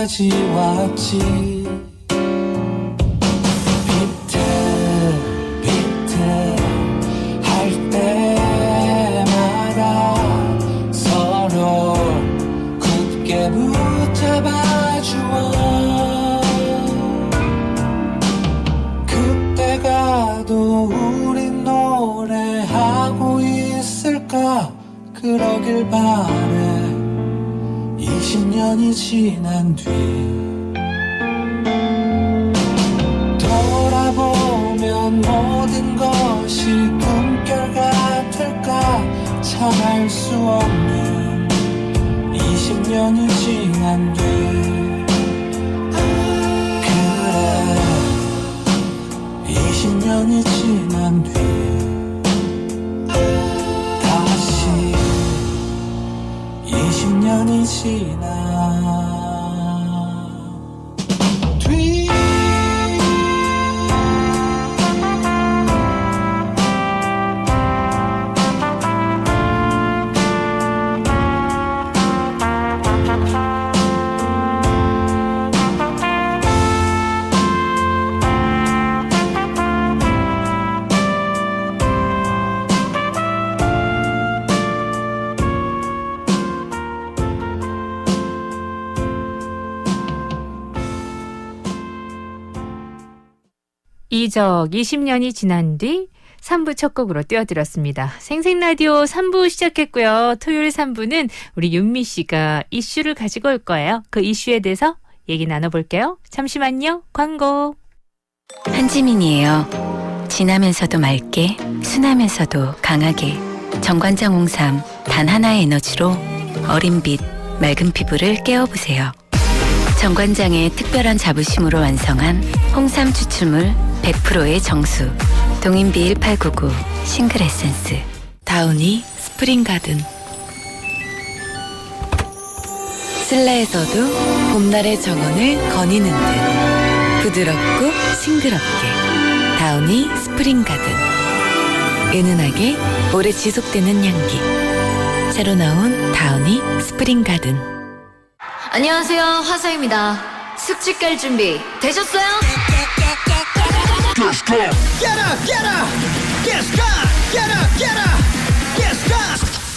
여기까지 왔지. 비틀비틀 할 때마다 서로 굳게 붙잡아주어. 그때 가도 우린 노래하고 있을까. 그러길 바래. 20년이 지난 뒤 돌아보면 모든 것이 꿈결 같을까. 참 알 수 없는 20년이 지난 뒤 그래 20년이 지난 뒤 다시 20년이 지나 뒤 이적 20년이 지난 뒤 3부 첫 곡으로 띄워드렸습니다. 생생라디오 3부 시작했고요. 토요일 3부는 우리 윤미 씨가 이슈를 가지고 올 거예요. 그 이슈에 대해서 얘기 나눠볼게요. 잠시만요. 광고. 한지민이에요. 진하면서도 맑게, 순하면서도 강하게 정관장 홍삼 단 하나의 에너지로 어린 빛, 맑은 피부를 깨워보세요. 정관장의 특별한 자부심으로 완성한 홍삼 추출물 100%의 정수 동인비 1899 싱글 에센스 다우니 스프링 가든. 실내에서도 봄날의 정원을 거니는 듯 부드럽고 싱그럽게 다우니 스프링 가든. 은은하게 오래 지속되는 향기 새로 나온 다우니 스프링 가든. 안녕하세요, 화사입니다. 숙취 깔 준비 되셨어요?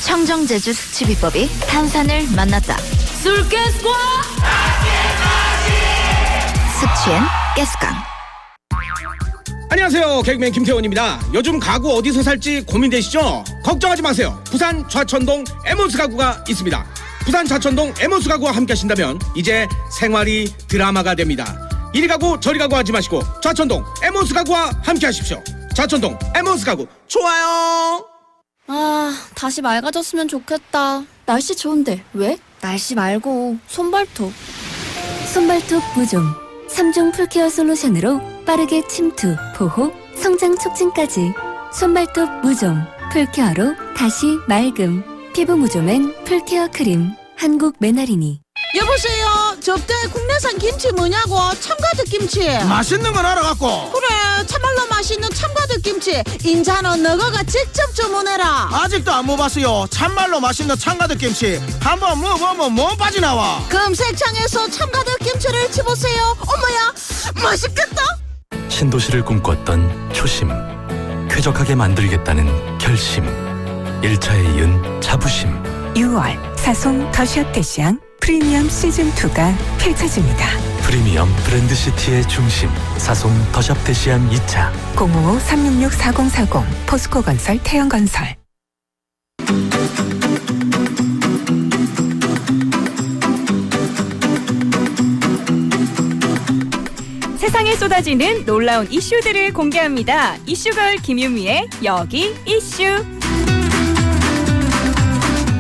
청정제주 숙취 비법이 탄산을 만났다. 술가스과 숙취엔 가스강. 안녕하세요, 개그맨 김태원입니다. 요즘 가구 어디서 살지 고민되시죠? 걱정하지 마세요. 부산 좌천동 에모스 가구가 있습니다. 부산 좌천동 에모스 가구와 함께 하신다면 이제 생활이 드라마가 됩니다. 이리 가구 저리 가구 하지 마시고 좌천동 에모스 가구와 함께 하십시오. 좌천동 에모스 가구 좋아요. 아, 다시 맑아졌으면 좋겠다. 날씨 좋은데 왜? 날씨 말고 손발톱. 손발톱 무좀 3종 풀케어 솔루션으로 빠르게 침투, 보호, 성장 촉진까지. 손발톱 무좀 풀케어로 다시 맑음. 피부 무좀엔 풀케어 크림. 한국 메나리니. 여보세요, 접대 국내산 김치 뭐냐고. 참가득 김치 맛있는 건 알아갖고. 그래, 참말로 맛있는 참가득 김치 인자는 너가 직접 주문해라. 아직도 안 먹어봤어요. 참말로 맛있는 참가득 김치. 한번 먹어보면 못 빠져나와. 검색창에서 참가득 김치를 치보세요. 어머야, 맛있겠다. 신도시를 꿈꿨던 초심, 쾌적하게 만들겠다는 결심, 1차에 이은 자부심. 6월 사송 더샵 대시양 프리미엄 시즌2가 펼쳐집니다. 프리미엄 브랜드시티의 중심, 사송 더샵 대시안 2차. 055-366-4040 포스코건설 태영건설. 세상에 쏟아지는 놀라운 이슈들을 공개합니다. 이슈걸 김유미의 여기 이슈.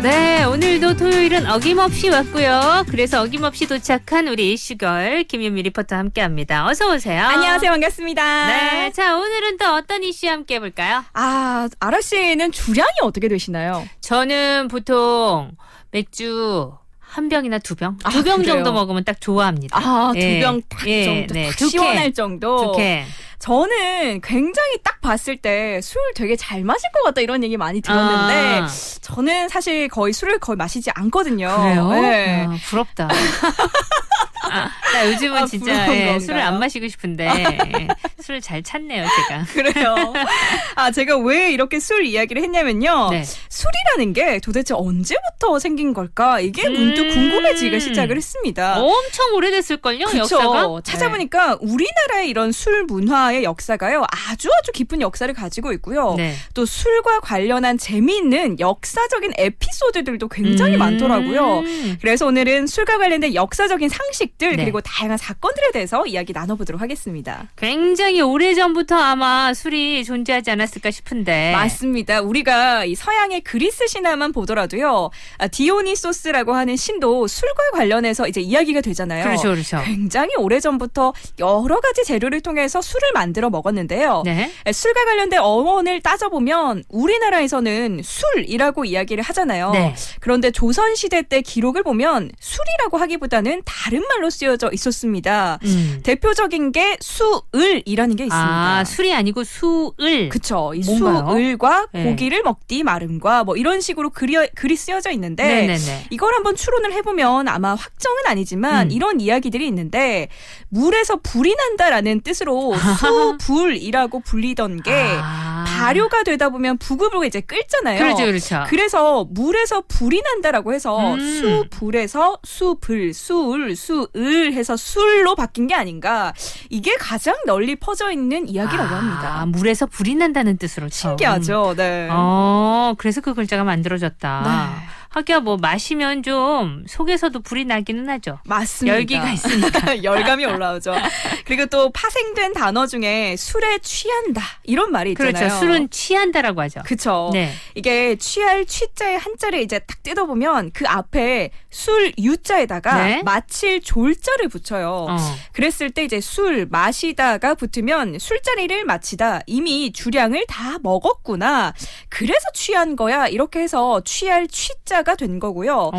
네, 오늘도 토요일은 어김없이 왔고요. 그래서 어김없이 도착한 우리 이슈걸 김윤미 리포터와 함께합니다. 어서 오세요. 안녕하세요. 반갑습니다. 네, 자 오늘은 또 어떤 이슈 함께 해볼까요? 아, 아라 씨는 주량이 어떻게 되시나요? 저는 보통 맥주 한 병이나 두 병? 두 병 정도 먹으면 딱 좋아합니다. 아, 두 병 딱 정도. 네, 딱 시원할 정도. 두 캔. 저는 굉장히 딱 봤을 때 술 되게 잘 마실 것 같다 이런 얘기 많이 들었는데 저는 사실 거의 술을 거의 마시지 않거든요. 그래요? 네. 부럽다. 나 요즘은 진짜 부러운 건가요? 술을 안 마시고 싶은데 술을 잘 찾네요, 제가. 그래요. 제가 왜 이렇게 술 이야기를 했냐면요. 네. 술이라는 게 도대체 언제부터 생긴 걸까? 이게 문득 궁금해지기 시작을 했습니다. 엄청 오래됐을걸요, 그쵸? 역사가? 찾아보니까 우리나라의 이런 술 문화의 역사가요. 아주 깊은 역사를 가지고 있고요. 네. 또 술과 관련한 재미있는 역사적인 에피소드들도 굉장히 많더라고요. 그래서 오늘은 술과 관련된 역사적인 상식들 네. 그리고 다양한 사건들에 대해서 이야기 나눠보도록 하겠습니다. 굉장히 오래전부터 아마 술이 존재하지 않았을까 싶은데. 맞습니다. 우리가 이 서양의 그리스 신화만 보더라도요. 디오니소스라고 하는 신도 술과 관련해서 이제 이야기가 되잖아요. 그렇죠, 그렇죠. 굉장히 오래전부터 여러 가지 재료를 통해서 술을 만들어 먹었는데요. 네. 술과 관련된 어원을 따져보면 우리나라에서는 술이라고 이야기를 하잖아요. 네. 그런데 조선시대 때 기록을 보면 술이라고 하기보다는 다른 말로 쓰여져 있었습니다. 대표적인 게 수을이라는 게 있습니다. 술이 아니고 수을. 그쵸. 이 뭔가요? 수을과 네. 고기를 먹디 마름과 뭐 이런 식으로 글이 쓰여져 있는데 네네네. 이걸 한번 추론을 해보면 아마 확정은 아니지만 이런 이야기들이 있는데 물에서 불이 난다라는 뜻으로 수불이라고 불리던 게 발효가 되다 보면 부글부글 이제 끓잖아요. 그렇죠, 그렇죠. 그래서 물에서 불이 난다라고 해서 수불에서 수불, 수을, 수을 해서 술로 바뀐 게 아닌가. 이게 가장 널리 퍼져 있는 이야기라고 합니다. 물에서 불이 난다는 뜻으로. 신기하죠. 네. 그래서 그 글자가 만들어졌다. 네. 하기야 뭐 마시면 좀 속에서도 불이 나기는 하죠. 맞습니다. 열기가 있으니까. 열감이 올라오죠. 그리고 또 파생된 단어 중에 술에 취한다 이런 말이 있잖아요. 그렇죠. 술은 취한다라고 하죠. 그렇죠. 네. 이게 취할 취자의 한자를 이제 딱 뜯어보면 그 앞에 술 유자에다가 네. 마칠 졸자를 붙여요. 그랬을 때 이제 술 마시다가 붙으면 술자리를 마치다 이미 주량을 다 먹었구나. 그래서 취한 거야. 이렇게 해서 취할 취자가 된 거고요.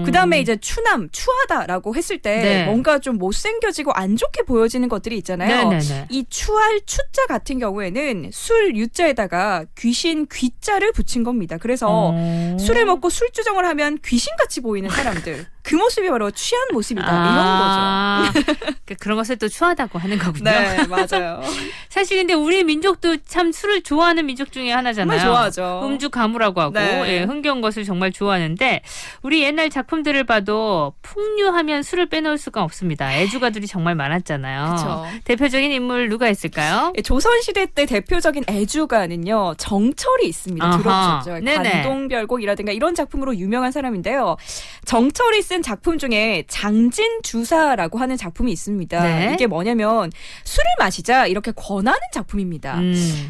그다음에 이제 추남, 추하다라고 했을 때 네. 뭔가 좀 못생겨지고 안 좋게 보여지는 것들이 있잖아요. 네네네. 이 추할 추자 같은 경우에는 술 유자에다가 귀신 귀자를 붙인 겁니다. 그래서 술을 먹고 술주정을 하면 귀신같이 보이는 사람들. 그 모습이 바로 취한 모습이다. 이런 거죠. 그런 것을 또 추하다고 하는 거군요. 네, 맞아요. 사실 근데 우리 민족도 참 술을 좋아하는 민족 중에 하나잖아요. 정말 좋아하죠. 음주 가무라고 하고 네. 흥겨운 것을 정말 좋아하는데 우리 옛날 작품들을 봐도 풍류하면 술을 빼놓을 수가 없습니다. 애주가들이 정말 많았잖아요. 그쵸. 대표적인 인물 누가 있을까요? 조선시대 때 대표적인 애주가는요. 정철이 있습니다. 아하. 들어보셨죠? 네네. 관동별곡이라든가 이런 작품으로 유명한 사람인데요. 정철이 쓴 작품 중에 장진주사라고 하는 작품이 있습니다. 네. 이게 뭐냐면 술을 마시자 이렇게 권하는 작품입니다.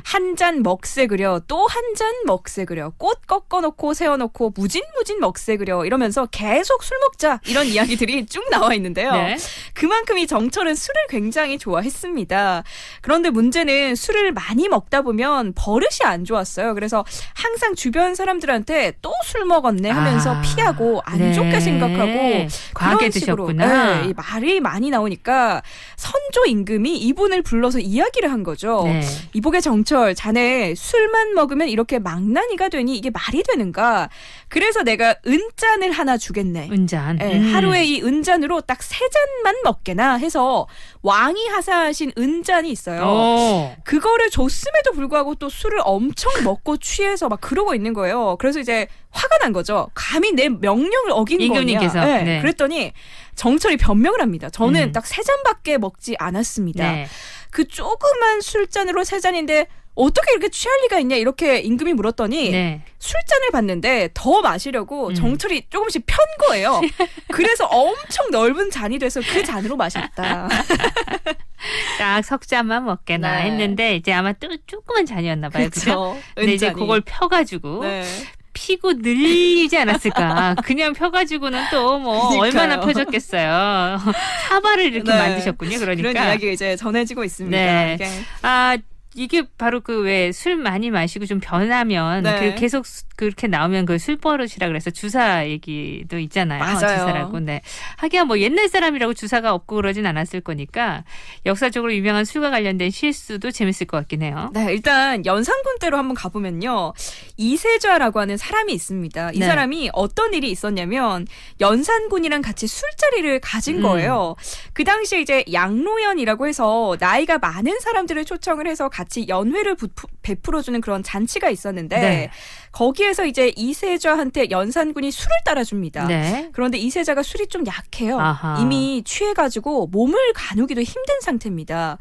한 잔 먹세 그려 또 한 잔 먹세 그려 꽃 꺾어놓고 세워놓고 무진무진 먹세 그려 이러면서 계속 술 먹자 이런 이야기들이 쭉 나와 있는데요. 네. 그만큼 이 정철은 술을 굉장히 좋아했습니다. 그런데 문제는 술을 많이 먹다 보면 버릇이 안 좋았어요. 그래서 항상 주변 사람들한테 또 술 먹었네 하면서 피하고 안 좋게 생각하고 과하게 그런 식으로, 드셨구나. 네, 이 말이 많이 나오니까 선조 임금이 이분을 불러서 이야기를 한 거죠. 네. 이복의 정철, 자네 술만 먹으면 이렇게 망나니가 되니 이게 말이 되는가? 그래서 내가 은잔을 하나 주겠네. 은잔. 네, 하루에 이 은잔으로 딱 3잔만 먹게나 해서 왕이 하사하신 은잔이 있어요. 그거를 줬음에도 불구하고 또 술을 엄청 먹고 취해서 막 그러고 있는 거예요. 그래서 이제 화가 난 거죠. 감히 내 명령을 어긴 거냐. 임금님께서. 네. 네. 그랬더니 정철이 변명을 합니다. 저는 딱 3잔밖에 먹지 않았습니다. 네. 그 조그만 술잔으로 3잔인데 어떻게 이렇게 취할 리가 있냐 이렇게 임금이 물었더니 네. 술잔을 봤는데 더 마시려고 정철이 조금씩 편 거예요. 그래서 엄청 넓은 잔이 돼서 그 잔으로 마셨다. 딱 석잔만 먹게나 네. 했는데 이제 아마 또 조그만 잔이었나 봐요. 그쵸. 그죠? 근데 이제 은잔이. 그걸 펴가지고 네. 피고 늘리지 않았을까. 그냥 펴가지고는 또 뭐 그러니까요. 얼마나 펴졌겠어요. 사발을 이렇게 네. 만드셨군요. 그러니까. 그런 이야기가 이제 전해지고 있습니다. 네. 이게. 이게 바로 그 왜 술 많이 마시고 좀 변하면 네. 그 계속 그렇게 나오면 그 술버릇이라 그래서 주사 얘기도 있잖아요. 맞아요. 주사라고. 네. 하기야 뭐 옛날 사람이라고 주사가 없고 그러진 않았을 거니까 역사적으로 유명한 술과 관련된 실수도 재밌을 것 같긴 해요. 네, 일단 연산군 때로 한번 가보면요. 이세좌라고 하는 사람이 있습니다. 이 네. 사람이 어떤 일이 있었냐면 연산군이랑 같이 술자리를 가진 거예요. 그 당시에 이제 양로연이라고 해서 나이가 많은 사람들을 초청을 해서 같이 연회를 베풀어주는 그런 잔치가 있었는데 네. 거기에서 이제 이세좌한테 연산군이 술을 따라줍니다. 네. 그런데 이세좌가 술이 좀 약해요. 아하. 이미 취해가지고 몸을 가누기도 힘든 상태입니다.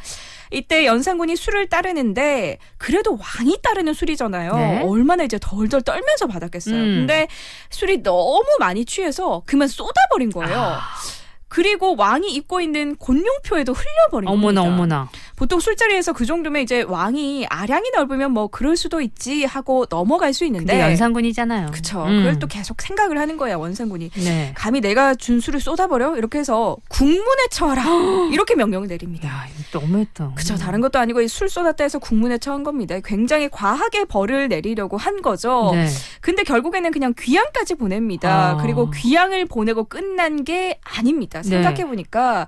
이때 연산군이 술을 따르는데 그래도 왕이 따르는 술이잖아요. 네. 얼마나 이제 덜덜 떨면서 받았겠어요. 근데 술이 너무 많이 취해서 그만 쏟아버린 거예요. 그리고 왕이 입고 있는 곤룡표에도 흘려버린 어머나 겁니다. 어머나. 보통 술자리에서 그 정도면 이제 왕이 아량이 넓으면 뭐 그럴 수도 있지 하고 넘어갈 수 있는데 근데 연산군이잖아요. 그쵸. 그걸 또 계속 생각을 하는 거야 원산군이. 네. 감히 내가 준 술을 쏟아버려? 이렇게 해서 국문에 처하라 이렇게 명령을 내립니다. 야, 이거 너무했다. 그쵸. 다른 것도 아니고 술 쏟았다 해서 국문에 처한 겁니다. 굉장히 과하게 벌을 내리려고 한 거죠. 네. 근데 결국에는 그냥 귀양까지 보냅니다. 그리고 귀양을 보내고 끝난 게 아닙니다. 생각해보니까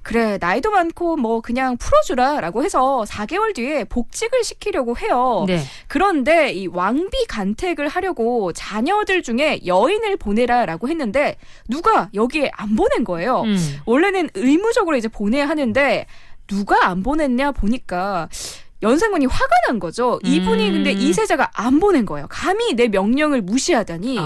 그래 나이도 많고 뭐 그냥 풀어주라라고 해서 4개월 뒤에 복직을 시키려고 해요. 네. 그런데 이 왕비 간택을 하려고 자녀들 중에 여인을 보내라라고 했는데 누가 여기에 안 보낸 거예요. 원래는 의무적으로 이제 보내야 하는데 누가 안 보냈냐 보니까 연산군이 화가 난 거죠. 이분이 근데 이세자가 안 보낸 거예요. 감히 내 명령을 무시하다니.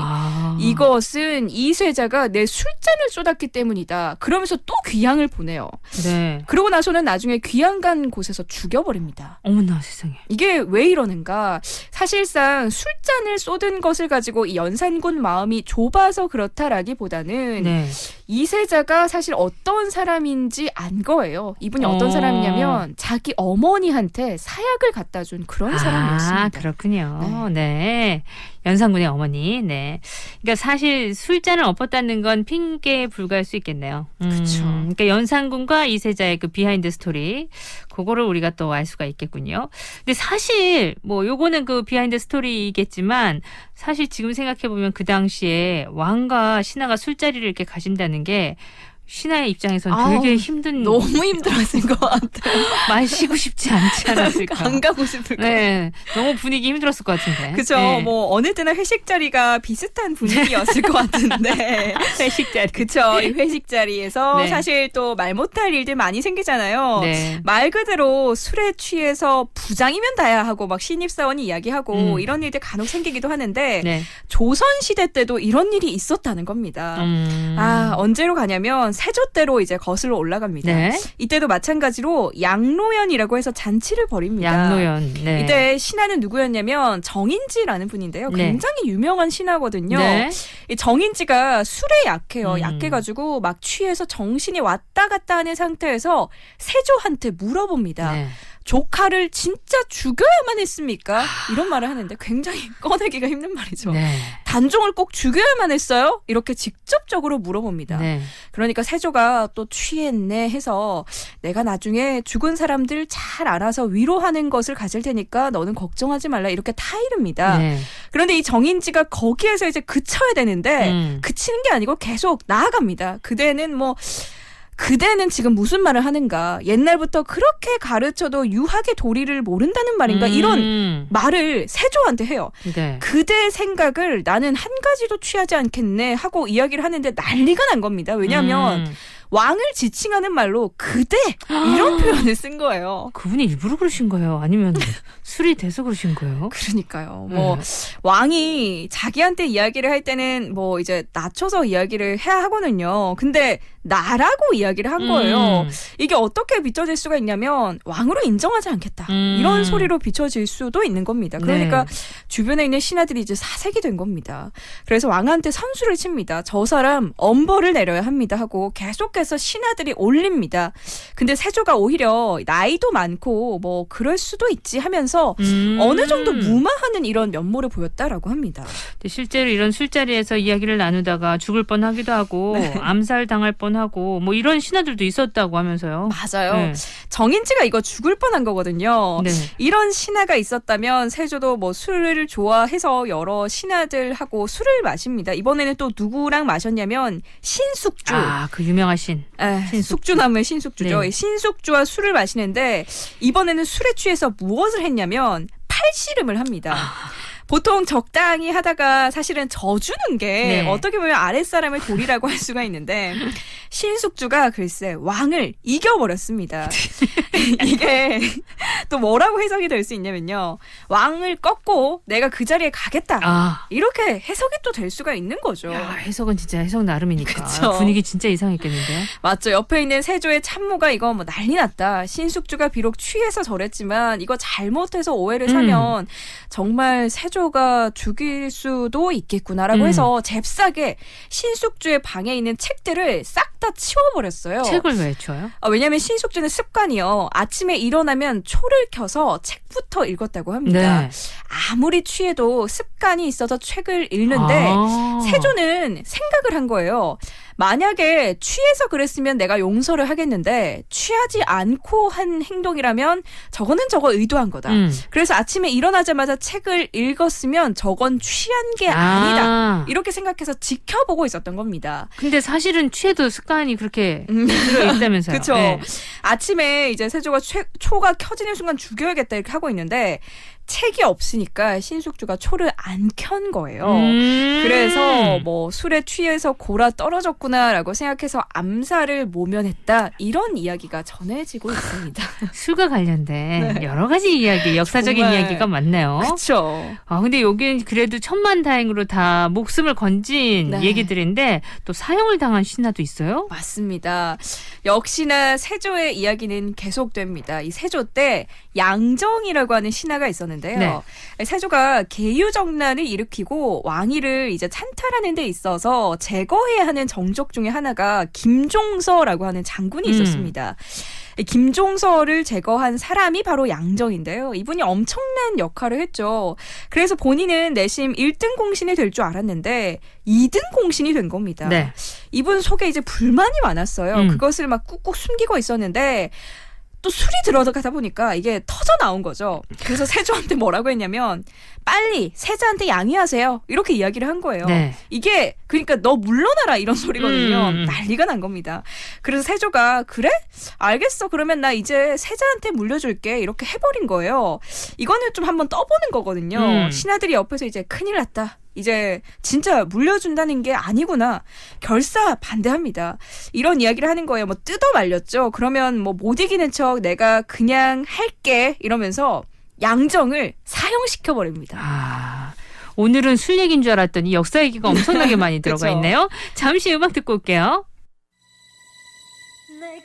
이것은 이세자가 내 술잔을 쏟았기 때문이다. 그러면서 또 귀양을 보내요. 네. 그러고 나서는 나중에 귀양 간 곳에서 죽여버립니다. 어머나 세상에. 이게 왜 이러는가? 사실상 술잔을 쏟은 것을 가지고 이 연산군 마음이 좁아서 그렇다라기보다는 네. 이세자가 사실 어떤 사람인지 안 거예요. 이분이 어떤 사람이냐면 자기 어머니한테 사약을 갖다 준 그런 사람이었습니다. 아, 그렇군요. 네. 연산군의 어머니. 네. 그러니까 사실 술잔을 엎었다는 건 핑계에 불과할 수 있겠네요. 그렇죠. 그러니까 연산군과 이세자의 그 비하인드 스토리, 그거를 우리가 또 알 수가 있겠군요. 근데 사실 뭐 요거는 그 비하인드 스토리이겠지만 사실 지금 생각해 보면 그 당시에 왕과 신하가 술자리를 이렇게 가진다는 게 신하의 입장에서는 되게 힘든 너무 힘들었을 것 같아요. 마시고 싶지 않지 않았을까. 안 가고 싶을 것 네, 너무 분위기 힘들었을 것 같은데. 그죠. 네. 뭐 어느 때나 회식 자리가 비슷한 분위기였을 것 같은데. 회식 자리. 그쵸. 이 회식 자리에서 네. 사실 또 말 못할 일들 많이 생기잖아요. 네. 말 그대로 술에 취해서 부장이면 다야 하고 막 신입사원이 이야기하고 이런 일들 간혹 생기기도 하는데 네. 조선시대 때도 이런 일이 있었다는 겁니다. 아, 언제로 가냐면 세조 때로 이제 거슬러 올라갑니다. 네. 이때도 마찬가지로 양로연이라고 해서 잔치를 벌입니다. 양로연. 네. 이때 신하는 누구였냐면 정인지라는 분인데요. 네. 굉장히 유명한 신하거든요. 네. 이 정인지가 술에 약해요. 약해가지고 막 취해서 정신이 왔다 갔다 하는 상태에서 세조한테 물어봅니다. 네. 조카를 진짜 죽여야만 했습니까? 이런 말을 하는데 굉장히 꺼내기가 힘든 말이죠. 네. 단종을 꼭 죽여야만 했어요? 이렇게 직접적으로 물어봅니다. 네. 그러니까 세조가 또 취했네 해서 내가 나중에 죽은 사람들 잘 알아서 위로하는 것을 가질 테니까 너는 걱정하지 말라 이렇게 타이릅니다. 네. 그런데 이 정인지가 거기에서 이제 그쳐야 되는데 그치는 게 아니고 계속 나아갑니다. 그대는 지금 무슨 말을 하는가? 옛날부터 그렇게 가르쳐도 유학의 도리를 모른다는 말인가? 이런 말을 세조한테 해요. 네. 그대 생각을 나는 한 가지도 취하지 않겠네 하고 이야기를 하는데 난리가 난 겁니다. 왜냐하면 왕을 지칭하는 말로 그대 이런 표현을 쓴 거예요. 그분이 일부러 그러신 거예요? 아니면 술이 돼서 그러신 거예요? 그러니까요. 뭐 왕이 자기한테 이야기를 할 때는 뭐 이제 낮춰서 이야기를 해야 하거든요. 근데 나라고 이야기를 한 거예요. 이게 어떻게 비춰질 수가 있냐면 왕으로 인정하지 않겠다. 이런 소리로 비춰질 수도 있는 겁니다. 그러니까 주변에 있는 신하들이 이제 사색이 된 겁니다. 그래서 왕한테 선수를 칩니다. 저 사람 엄벌을 내려야 합니다 하고 계속해서 신하들이 올립니다. 근데 세조가 오히려 나이도 많고 뭐 그럴 수도 있지 하면서 어느 정도 무마하는 이런 면모를 보였다라고 합니다. 실제로 이런 술자리에서 이야기를 나누다가 죽을 뻔하기도 하고 네. 암살 당할 뻔하고 뭐 이런 신하들도 있었다고 하면서요. 맞아요. 네. 정인지가 이거 죽을 뻔한 거거든요. 네. 이런 신하가 있었다면 세조도 뭐 술을 좋아해서 여러 신하들하고 술을 마십니다. 이번에는 또 누구랑 마셨냐면 신숙주. 아, 그 유명한 신. 숙주나무의 신숙주죠. 네. 신숙주와 술을 마시는데 이번에는 술에 취해서 무엇을 했냐면 팔씨름을 합니다. 보통 적당히 하다가 사실은 져주는 게 네. 어떻게 보면 아랫사람의 도리라고 할 수가 있는데 신숙주가 글쎄 왕을 이겨버렸습니다. 이게 또 뭐라고 해석이 될 수 있냐면요. 왕을 꺾고 내가 그 자리에 가겠다. 이렇게 해석이 또 될 수가 있는 거죠. 야, 해석은 진짜 해석 나름이니까. 그쵸. 분위기 진짜 이상했겠는데요. 맞죠. 옆에 있는 세조의 참모가 이거 뭐 난리 났다. 신숙주가 비록 취해서 저랬지만 이거 잘못해서 오해를 사면 정말 세조가 죽일 수도 있겠구나라고 해서 잽싸게 신숙주의 방에 있는 책들을 싹 다 치워버렸어요. 책을 왜 쳐요? 왜냐하면 신숙주는 습관이요. 아침에 일어나면 초를 켜서 책부터 읽었다고 합니다. 네. 아무리 취해도 습관이 있어서 책을 읽는데 세조는 생각을 한 거예요. 만약에 취해서 그랬으면 내가 용서를 하겠는데 취하지 않고 한 행동이라면 저거는 저거 의도한 거다. 그래서 아침에 일어나자마자 책을 읽었으면 저건 취한 게 아니다. 이렇게 생각해서 지켜보고 있었던 겁니다. 근데 사실은 취해도 습관이 그렇게 들어있다면서요. 그렇죠. 네. 아침에 이제 세조가 초가 켜지는 순간 죽여야겠다 이렇게 하고 있는데 책이 없으니까 신숙주가 초를 안 켠 거예요. 그래서 뭐 술에 취해서 골아 떨어졌구나라고 생각해서 암살을 모면했다. 이런 이야기가 전해지고 있습니다. 술과 관련된 여러 가지 이야기, 역사적인 정말. 이야기가 많네요. 그렇죠. 근데 여기는 그래도 천만다행으로 다 목숨을 건진 네. 얘기들인데 또 사형을 당한 신하도 있어요? 맞습니다. 역시나 세조의 이야기는 계속됩니다. 이 세조 때 양정이라고 하는 신하가 있었는데요. 세조가 계유정난을 일으키고 왕위를 이제 찬탈하는 데 있어서 제거해야 하는 정적 중에 하나가 김종서라고 하는 장군이 있었습니다. 김종서를 제거한 사람이 바로 양정인데요. 이분이 엄청난 역할을 했죠. 그래서 본인은 내심 1등 공신이 될 줄 알았는데 2등 공신이 된 겁니다. 네. 이분 속에 이제 불만이 많았어요. 그것을 막 꾹꾹 숨기고 있었는데 또 술이 들어가다 보니까 이게 터져 나온 거죠. 그래서 세조한테 뭐라고 했냐면 빨리 세자한테 양해하세요. 이렇게 이야기를 한 거예요. 네. 이게 그러니까 너 물러나라 이런 소리거든요. 난리가 난 겁니다. 그래서 세조가 그래? 알겠어. 그러면 나 이제 세자한테 물려줄게. 이렇게 해버린 거예요. 이거는 좀 한번 떠보는 거거든요. 신하들이 옆에서 이제 큰일 났다. 이제 진짜 물려준다는 게 아니구나. 결사 반대합니다. 이런 이야기를 하는 거예요. 뭐 뜯어 말렸죠. 그러면 뭐 못 이기는 척 내가 그냥 할게 이러면서 양정을 사형시켜버립니다. 오늘은 술 얘기인 줄 알았더니 역사 얘기가 엄청나게 많이 들어가 그쵸. 있네요. 잠시 음악 듣고 올게요. 내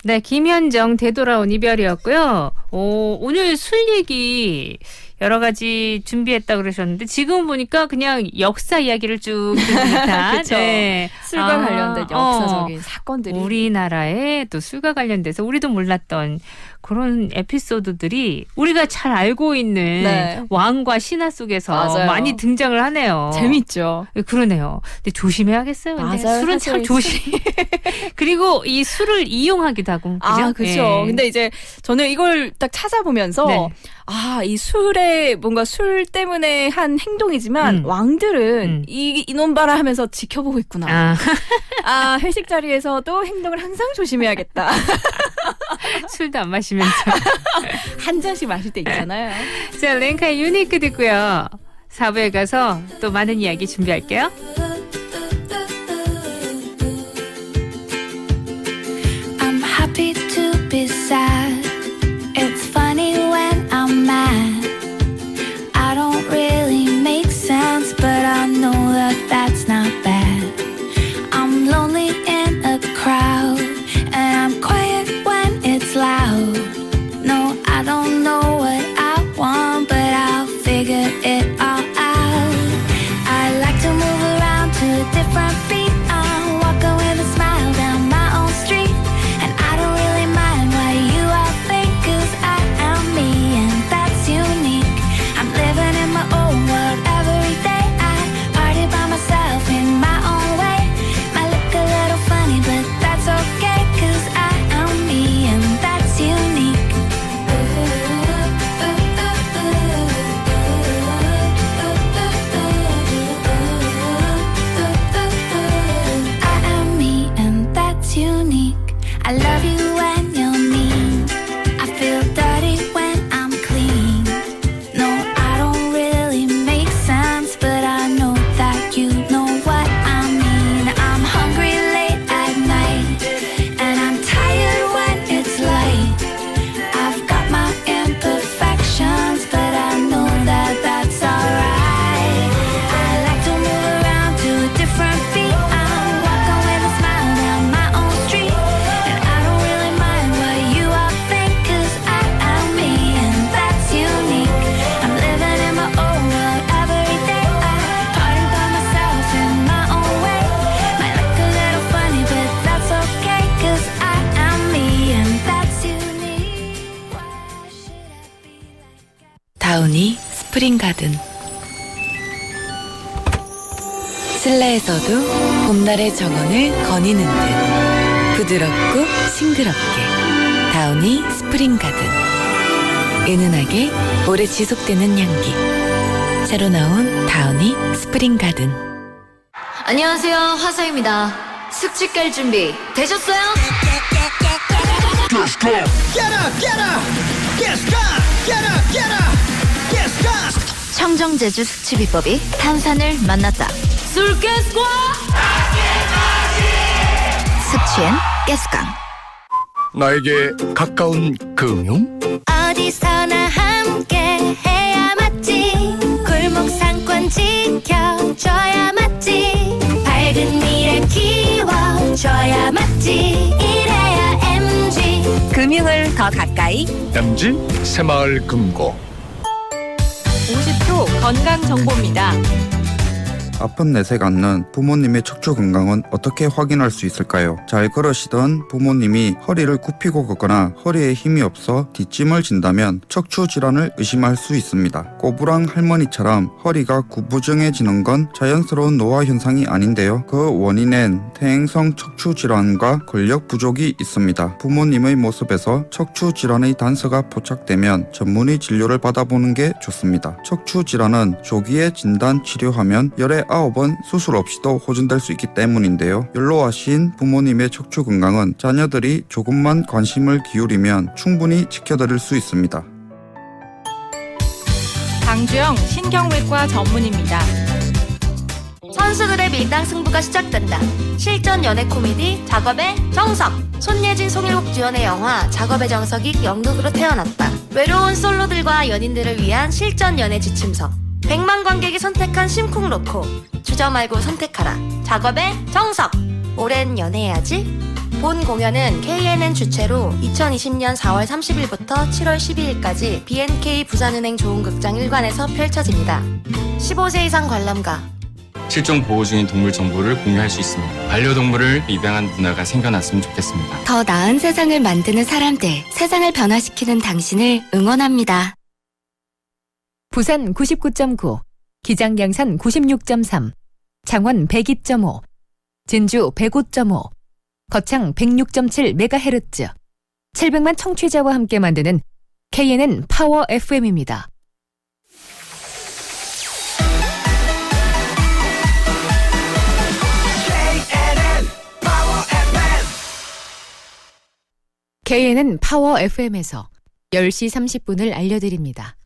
네, 김현정 되돌아온 이별이었고요. 오늘 술 얘기 여러 가지 준비했다 그러셨는데 지금 보니까 그냥 역사 이야기를 쭉 듣는 듯한 그쵸. 네. 술과 관련된 역사적인 사건들이 우리나라에 또 술과 관련돼서 우리도 몰랐던 그런 에피소드들이 우리가 잘 알고 있는 네. 왕과 신화 속에서 맞아요. 많이 등장을 하네요. 재밌죠. 그러네요. 근데 조심해야겠어요. 근데 맞아요. 술은 참 사실 조심. 그리고 이 술을 이용하기도 하고. 그죠? 그렇죠. 네. 근데 이제 저는 이걸 딱 찾아보면서 네. 이 술에 뭔가 술 때문에 한 행동이지만 왕들은 이놈 봐라 하면서 지켜보고 있구나. 회식 자리에서도 행동을 항상 조심해야겠다. 술도 안 마시면서 한 잔씩 마실 때 있잖아요. 자, 랭카의 유니크 듣고요. 4부에 가서 또 많은 이야기 준비할게요. I'm happy to be sad. It's funny when I'm mad. I don't really make sense, but I know that that's not bad. I'm lonely in a crowd, and I'm quiet when it's loud. No, I don't know what I want, but I'll figure it all out. I like to move around to a different beat. I'm walking with a smile down my own street, and I don't really mind what you all think, 'cause I am me, and that's unique. I'm living in my own world every day. I party by myself in my own way. Might look a little funny, but that's okay, 'cause I am me, and that's unique. I am me, and that's unique. I love you when you're mean. I feel dirty when I'm clean. No, I don't really make sense, but I know that you know what I mean. I'm hungry late at night, and I'm tired when it's light. I've got my imperfections, but I know that that's alright. I like to move around to a different beat. I'm walking with a smile down my own street, and I don't really mind what you all think, 'cause I am me, and that's unique. I'm living in my own world every day. I party by myself in my own way. Might look a little funny, but that's okay, 'cause I am me, and that's unique. 다우니 스프링 가든. 실내에서도 봄날의 정원을 거니는 듯 부드럽고 싱그럽게 다우니 스프링 가든. 은은하게 오래 지속되는 향기. 새로 나온 다우니 스프링 가든. 안녕하세요, 화사입니다. 숙취 깔 준비 되셨어요? Get up, get up, get up, get up, get up, get up. 청정제주 숙취 비법이 탄산을 만났다. 술가스과 숙취엔 가스강. 나에게 가까운 금융? 어디서나 함께 해야 맞지. 골목 상권 지켜줘야 맞지. 밝은 미래 키워줘야 맞지. 이래야 MG. 금융을 더 가까이. MG 새마을 금고. 50초 건강 정보입니다. 아픈 내색 않는 부모님의 척추 건강은 어떻게 확인할 수 있을까요? 잘 걸으시던 부모님이 허리를 굽히고 걷거나 허리에 힘이 없어 뒷짐을 진다면 척추 질환을 의심할 수 있습니다. 꼬부랑 할머니처럼 허리가 구부정해지는 건 자연스러운 노화 현상이 아닌데요. 그 원인엔 퇴행성 척추 질환과 근력 부족이 있습니다. 부모님의 모습에서 척추 질환의 단서가 포착되면 전문의 진료를 받아보는 게 좋습니다. 척추 질환은 조기에 진단 치료하면 열에 9번 수술 없이도 호전될 수 있기 때문인데요. 연로하신 부모님의 척추 건강은 자녀들이 조금만 관심을 기울이면 충분히 지켜드릴 수 있습니다. 강주영 신경외과 전문입니다. 선수들의 밀당 승부가 시작된다. 실전 연애 코미디 작업의 정석. 손예진, 송일국 주연의 영화 작업의 정석이 연극으로 태어났다. 외로운 솔로들과 연인들을 위한 실전 연애 지침서. 100만 관객이 선택한 심쿵 로코. 주저 말고 선택하라. 작업의 정석. 오랜 연애해야지. 본 공연은 KNN 주최로 2020년 4월 30일부터 7월 12일까지 BNK 부산은행 좋은극장 1관에서 펼쳐집니다. 15세 이상 관람가. 실종 보호 중인 동물 정보를 공유할 수 있습니다. 반려동물을 입양한 문화가 생겨났으면 좋겠습니다. 더 나은 세상을 만드는 사람들, 세상을 변화시키는 당신을 응원합니다. 부산 99.9, 기장 양산 96.3, 창원 102.5, 진주 105.5, 거창 106.7MHz, 700만 청취자와 함께 만드는 KNN 파워 FM입니다. KNN 파워 FM에서 10시 30분을 알려드립니다.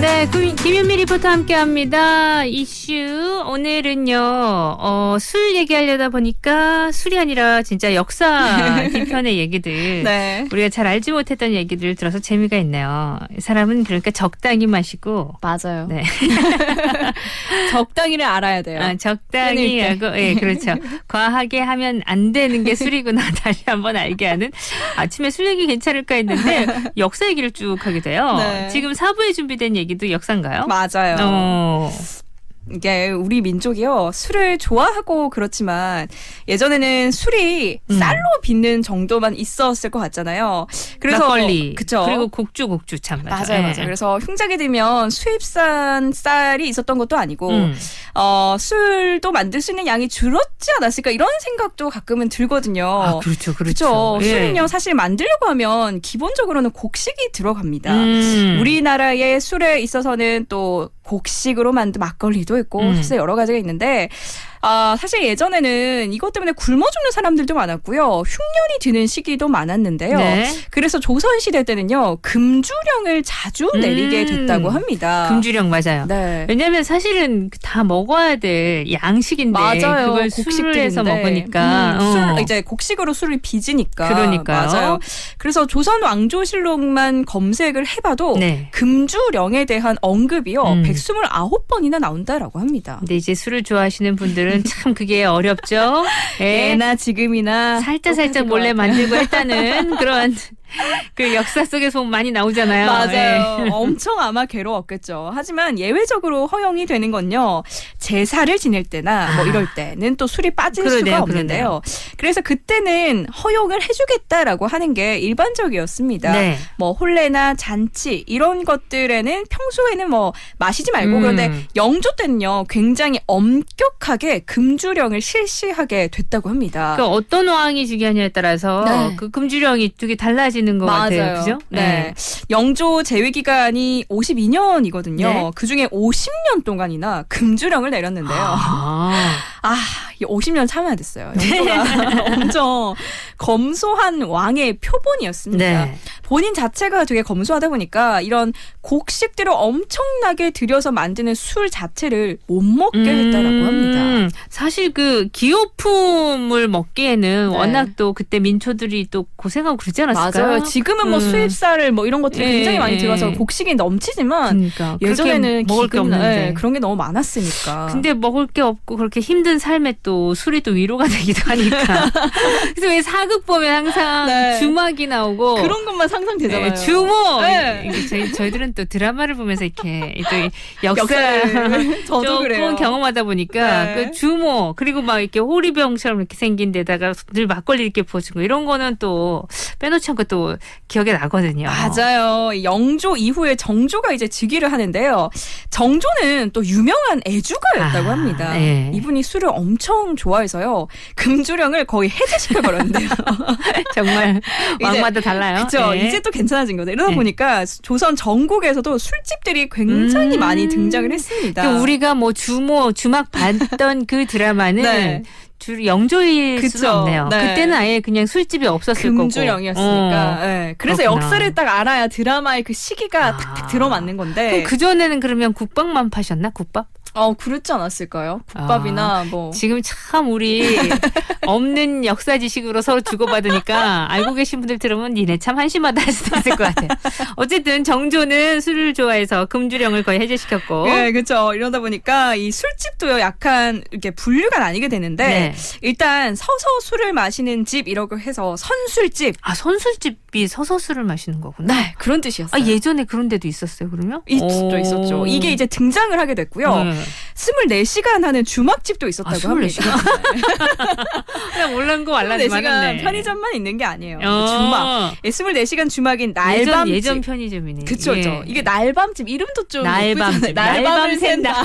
네, 김윤미 리포터 함께합니다. 이슈 오늘은요 술 얘기하려다 보니까 술이 아니라 진짜 역사 뒤편의 얘기들 네. 우리가 잘 알지 못했던 얘기들 들어서 재미가 있네요. 이 사람은 그러니까 적당히 마시고 맞아요. 네. 적당히를 알아야 돼요. 적당히 하고 예, 그렇죠. 과하게 하면 안 되는 게 술이구나 다시 한번 알게 하는 아침에 술 얘기 괜찮을까 했는데 역사 얘기를 쭉 하게 돼요. 네. 지금 4부에 준비된 얘기도 역사인가요? 맞아요. 이게 우리 민족이요 술을 좋아하고 그렇지만 예전에는 술이 쌀로 빚는 정도만 있었을 것 같잖아요. 그래서 막걸리 그쵸? 그리고 국주 참 맞아요. 그래서 흉작이 되면 수입산 쌀이 있었던 것도 아니고 술도 만들 수 있는 양이 줄었지 않았을까 이런 생각도 가끔은 들거든요. 아, 그렇죠. 예. 술은요 사실 만들려고 하면 기본적으로는 곡식이 들어갑니다. 우리나라의 술에 있어서는 또 곡식으로 만든 막걸리도 있고 사실 여러 가지가 있는데 사실 예전에는 이것 때문에 굶어 죽는 사람들도 많았고요. 흉년이 드는 시기도 많았는데요. 네. 그래서 조선시대 때는요. 금주령을 자주 내리게 됐다고 합니다. 금주령 맞아요. 네. 왜냐하면 사실은 다 먹어야 될 양식인데 맞아요. 그걸 술을 해서 먹으니까 술 이제 곡식으로 술을 빚으니까 그러니까요. 맞아요. 그래서 조선 왕조실록만 검색을 해봐도 네. 금주령에 대한 언급이요 129번이나 나온다라고 합니다. 근데 이제 술을 좋아하시는 분들은 참 그게 어렵죠. 예나 지금이나 살짝 몰래 만들고 했다는 그런 그 역사 속에서 많이 나오잖아요. 맞아요. 네. 엄청 아마 괴로웠겠죠. 하지만 예외적으로 허용이 되는 건요. 제사를 지낼 때나 뭐 이럴 때는 또 술이 빠질 수가 없는데요. 그래서 그때는 허용을 해주겠다라고 하는 게 일반적이었습니다. 네. 뭐 혼례나 잔치 이런 것들에는 평소에는 뭐 마시지 말고 그런데 영조 때는요. 굉장히 엄격하게 금주령을 실시하게 됐다고 합니다. 그 어떤 왕이 즉위하냐에 따라서 네. 그 금주령이 되게 달라지는 것 같아요. 그죠? 네. 영조 재위 기간이 52년이거든요. 네. 그중에 50년 동안이나 금주령을 내렸는데요. 50년 참아야 됐어요. 영조가 엄청 검소한 왕의 표본이었습니다. 네. 본인 자체가 되게 검소하다 보니까 이런 곡식들을 엄청나게 들여서 만드는 술 자체를 못 먹게 했다라고 합니다. 사실 그 기호품을 먹기에는 워낙 또 그때 민초들이 또 고생하고 그러지 않았을까요? 맞아요. 지금은 뭐 수입쌀 뭐 이런 것들이 굉장히 많이 들어가서 곡식이 넘치지만 그러니까 예전에는 먹을 게 없는데 그런 게 너무 많았으니까. 근데 먹을 게 없고 그렇게 힘든 삶에 또 술이 또 위로가 되기도 하니까. 그래서 왜 사극 보면 항상 주막이 나오고 그런 것만 상상되잖아요. 주모. 저희들은 또 드라마를 보면서 이렇게 또 역사를 저도 조금 그래요. 경험하다 보니까 그 주모 그리고 막 이렇게 호리병처럼 이렇게 생긴 데다가 늘 막걸리 이렇게 부어주고 이런 거는 또 빼놓지 않고 또 기억에 나거든요. 맞아요. 영조 이후에 정조가 이제 즉위를 하는데요. 정조는 또 유명한 애주가였다고 합니다. 네. 이분이 술을 엄청 좋아해서요. 금주령을 거의 해제시켜 버렸는데요. 정말 왕마다 달라요. 그렇죠. 네. 이제 또 괜찮아진 거죠. 이러다 보니까 조선 전국에서도 술집들이 굉장히 많이 등장을 했습니다. 그러니까 우리가 뭐 주막 봤던 그 드라마는 주로 영조일 수는 없네요. 그때는 아예 그냥 술집이 없었을 거고. 금주령이었으니까. 네. 그래서 그렇구나. 역사를 딱 알아야 드라마의 그 시기가 탁탁 들어맞는 건데. 그 전에는 그러면 국밥만 파셨나? 국밥? 그렇지 않았을까요? 국밥이나 뭐. 지금 참 우리 없는 역사 지식으로 서로 주고받으니까 알고 계신 분들 들으면 니네 참 한심하다 할 수도 있을 것 같아요. 어쨌든 정조는 술을 좋아해서 금주령을 거의 해제시켰고. 네, 그렇죠. 이러다 보니까 이 술집도요 약간 이렇게 분류가 나뉘게 되는데 네. 일단 서서 술을 마시는 집 이라고 해서 선술집. 선술집이 서서 술을 마시는 거구나. 네, 그런 뜻이었어요. 예전에 그런 데도 있었어요, 그러면? 있었죠. 이게 이제 등장을 하게 됐고요. 24시간 하는 주막집도 있었다고 합니다. 24시간? 그냥 몰란 거 알라지 24시간 편의점만 있는 게 아니에요. 주막. 24시간 주막인 날밤집. 예전 편의점이네. 그쵸. 이게 날밤집 이름도 좀 날밤집. 날밤 샌다.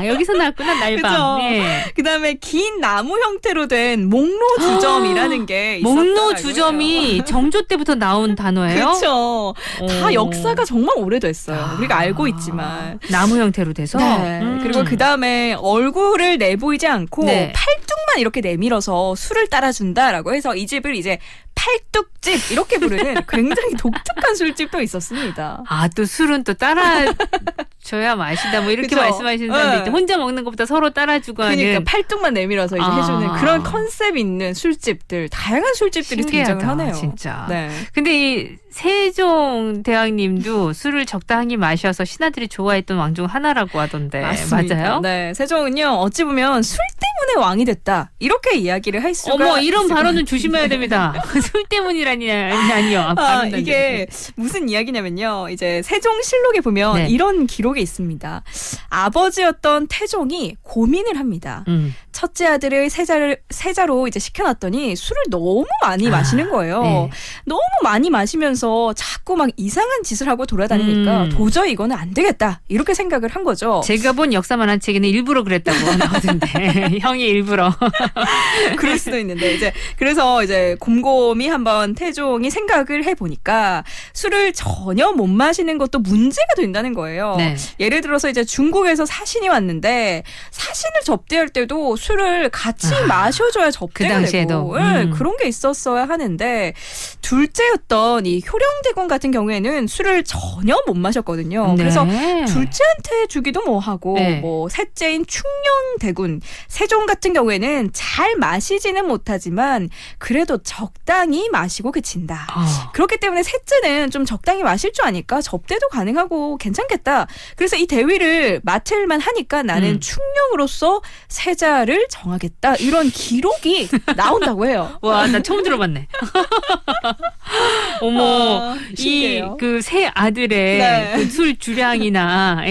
여기서 나왔구나, 날밤. 네. 그다음에 긴 나무 형태로 된 목로주점이라는 게 있었더라고요. 목로주점이 정조 때부터 나온 단어예요? 그렇죠. 다 역사가 정말 오래됐어요. 우리가 알고 있지만. 나무 형태로 돼서? 네. 그리고 그다음에 얼굴을 내보이지 않고 팔뚝만 이렇게 내밀어서 술을 따라준다라고 해서 이 집을 이제 팔뚝집 이렇게 부르는 굉장히 독특한 술집도 있었습니다. 또 술은 또 따라줘야 마시다 뭐 이렇게 그쵸? 말씀하시는 사람도 있고 혼자 먹는 것보다 서로 따라주고 그러니까 하는. 팔뚝만 내밀어서 이제 해주는 그런 컨셉 있는 술집들, 다양한 술집들이 신기하다, 등장을 하네요. 진짜. 네. 근데 이 세종대왕님도 술을 적당히 마셔서 신하들이 좋아했던 왕 중 하나라고 하던데. 맞습니다. 맞아요? 네, 세종은요 어찌 보면 술 때문에 왕이 됐다 이렇게 이야기를 할 수가. 이런 발언은 조심해야 됩니다. 술 때문이라니요. 이게 무슨 이야기냐면요. 이제 세종실록에 보면 이런 기록이 있습니다. 아버지였던 태종이 고민을 합니다. 첫째 아들을 세자로 이제 시켜놨더니 술을 너무 많이 마시는 거예요. 네. 너무 많이 마시면서 자꾸 막 이상한 짓을 하고 돌아다니니까 도저히 이거는 안 되겠다 이렇게 생각을 한 거죠. 제가 본 역사만한 책에는 일부러 그랬다고 나오던데 형이 일부러. 그럴 수도 있는데 그래서 곰곰이 한번 태종이 생각을 해보니까 술을 전혀 못 마시는 것도 문제가 된다는 거예요. 네. 예를 들어서 이제 중국에서 사신이 왔는데 사신을 접대할 때도 술을 같이 마셔줘야 접대가 그 당시에도. 되고 그런 게 있었어야 하는데 둘째였던 이 효령대군 같은 경우에는 술을 전혀 못 마셨거든요. 네. 그래서 둘째한테 주기도 뭐하고 네. 뭐 셋째인 충녕대군 세종 같은 경우에는 잘 마시지는 못하지만 그래도 적당히 마시고 그친다. 그렇기 때문에 셋째는 좀 적당히 마실 줄 아니까 접대도 가능하고 괜찮겠다. 그래서 이 대위를 맡을만 하니까 나는 충녕으로서 세자를 정하겠다. 이런 기록이 나온다고 해요. 와, 나 처음 들어봤네. 어머, 이 그 세 아들의 그 술 주량이나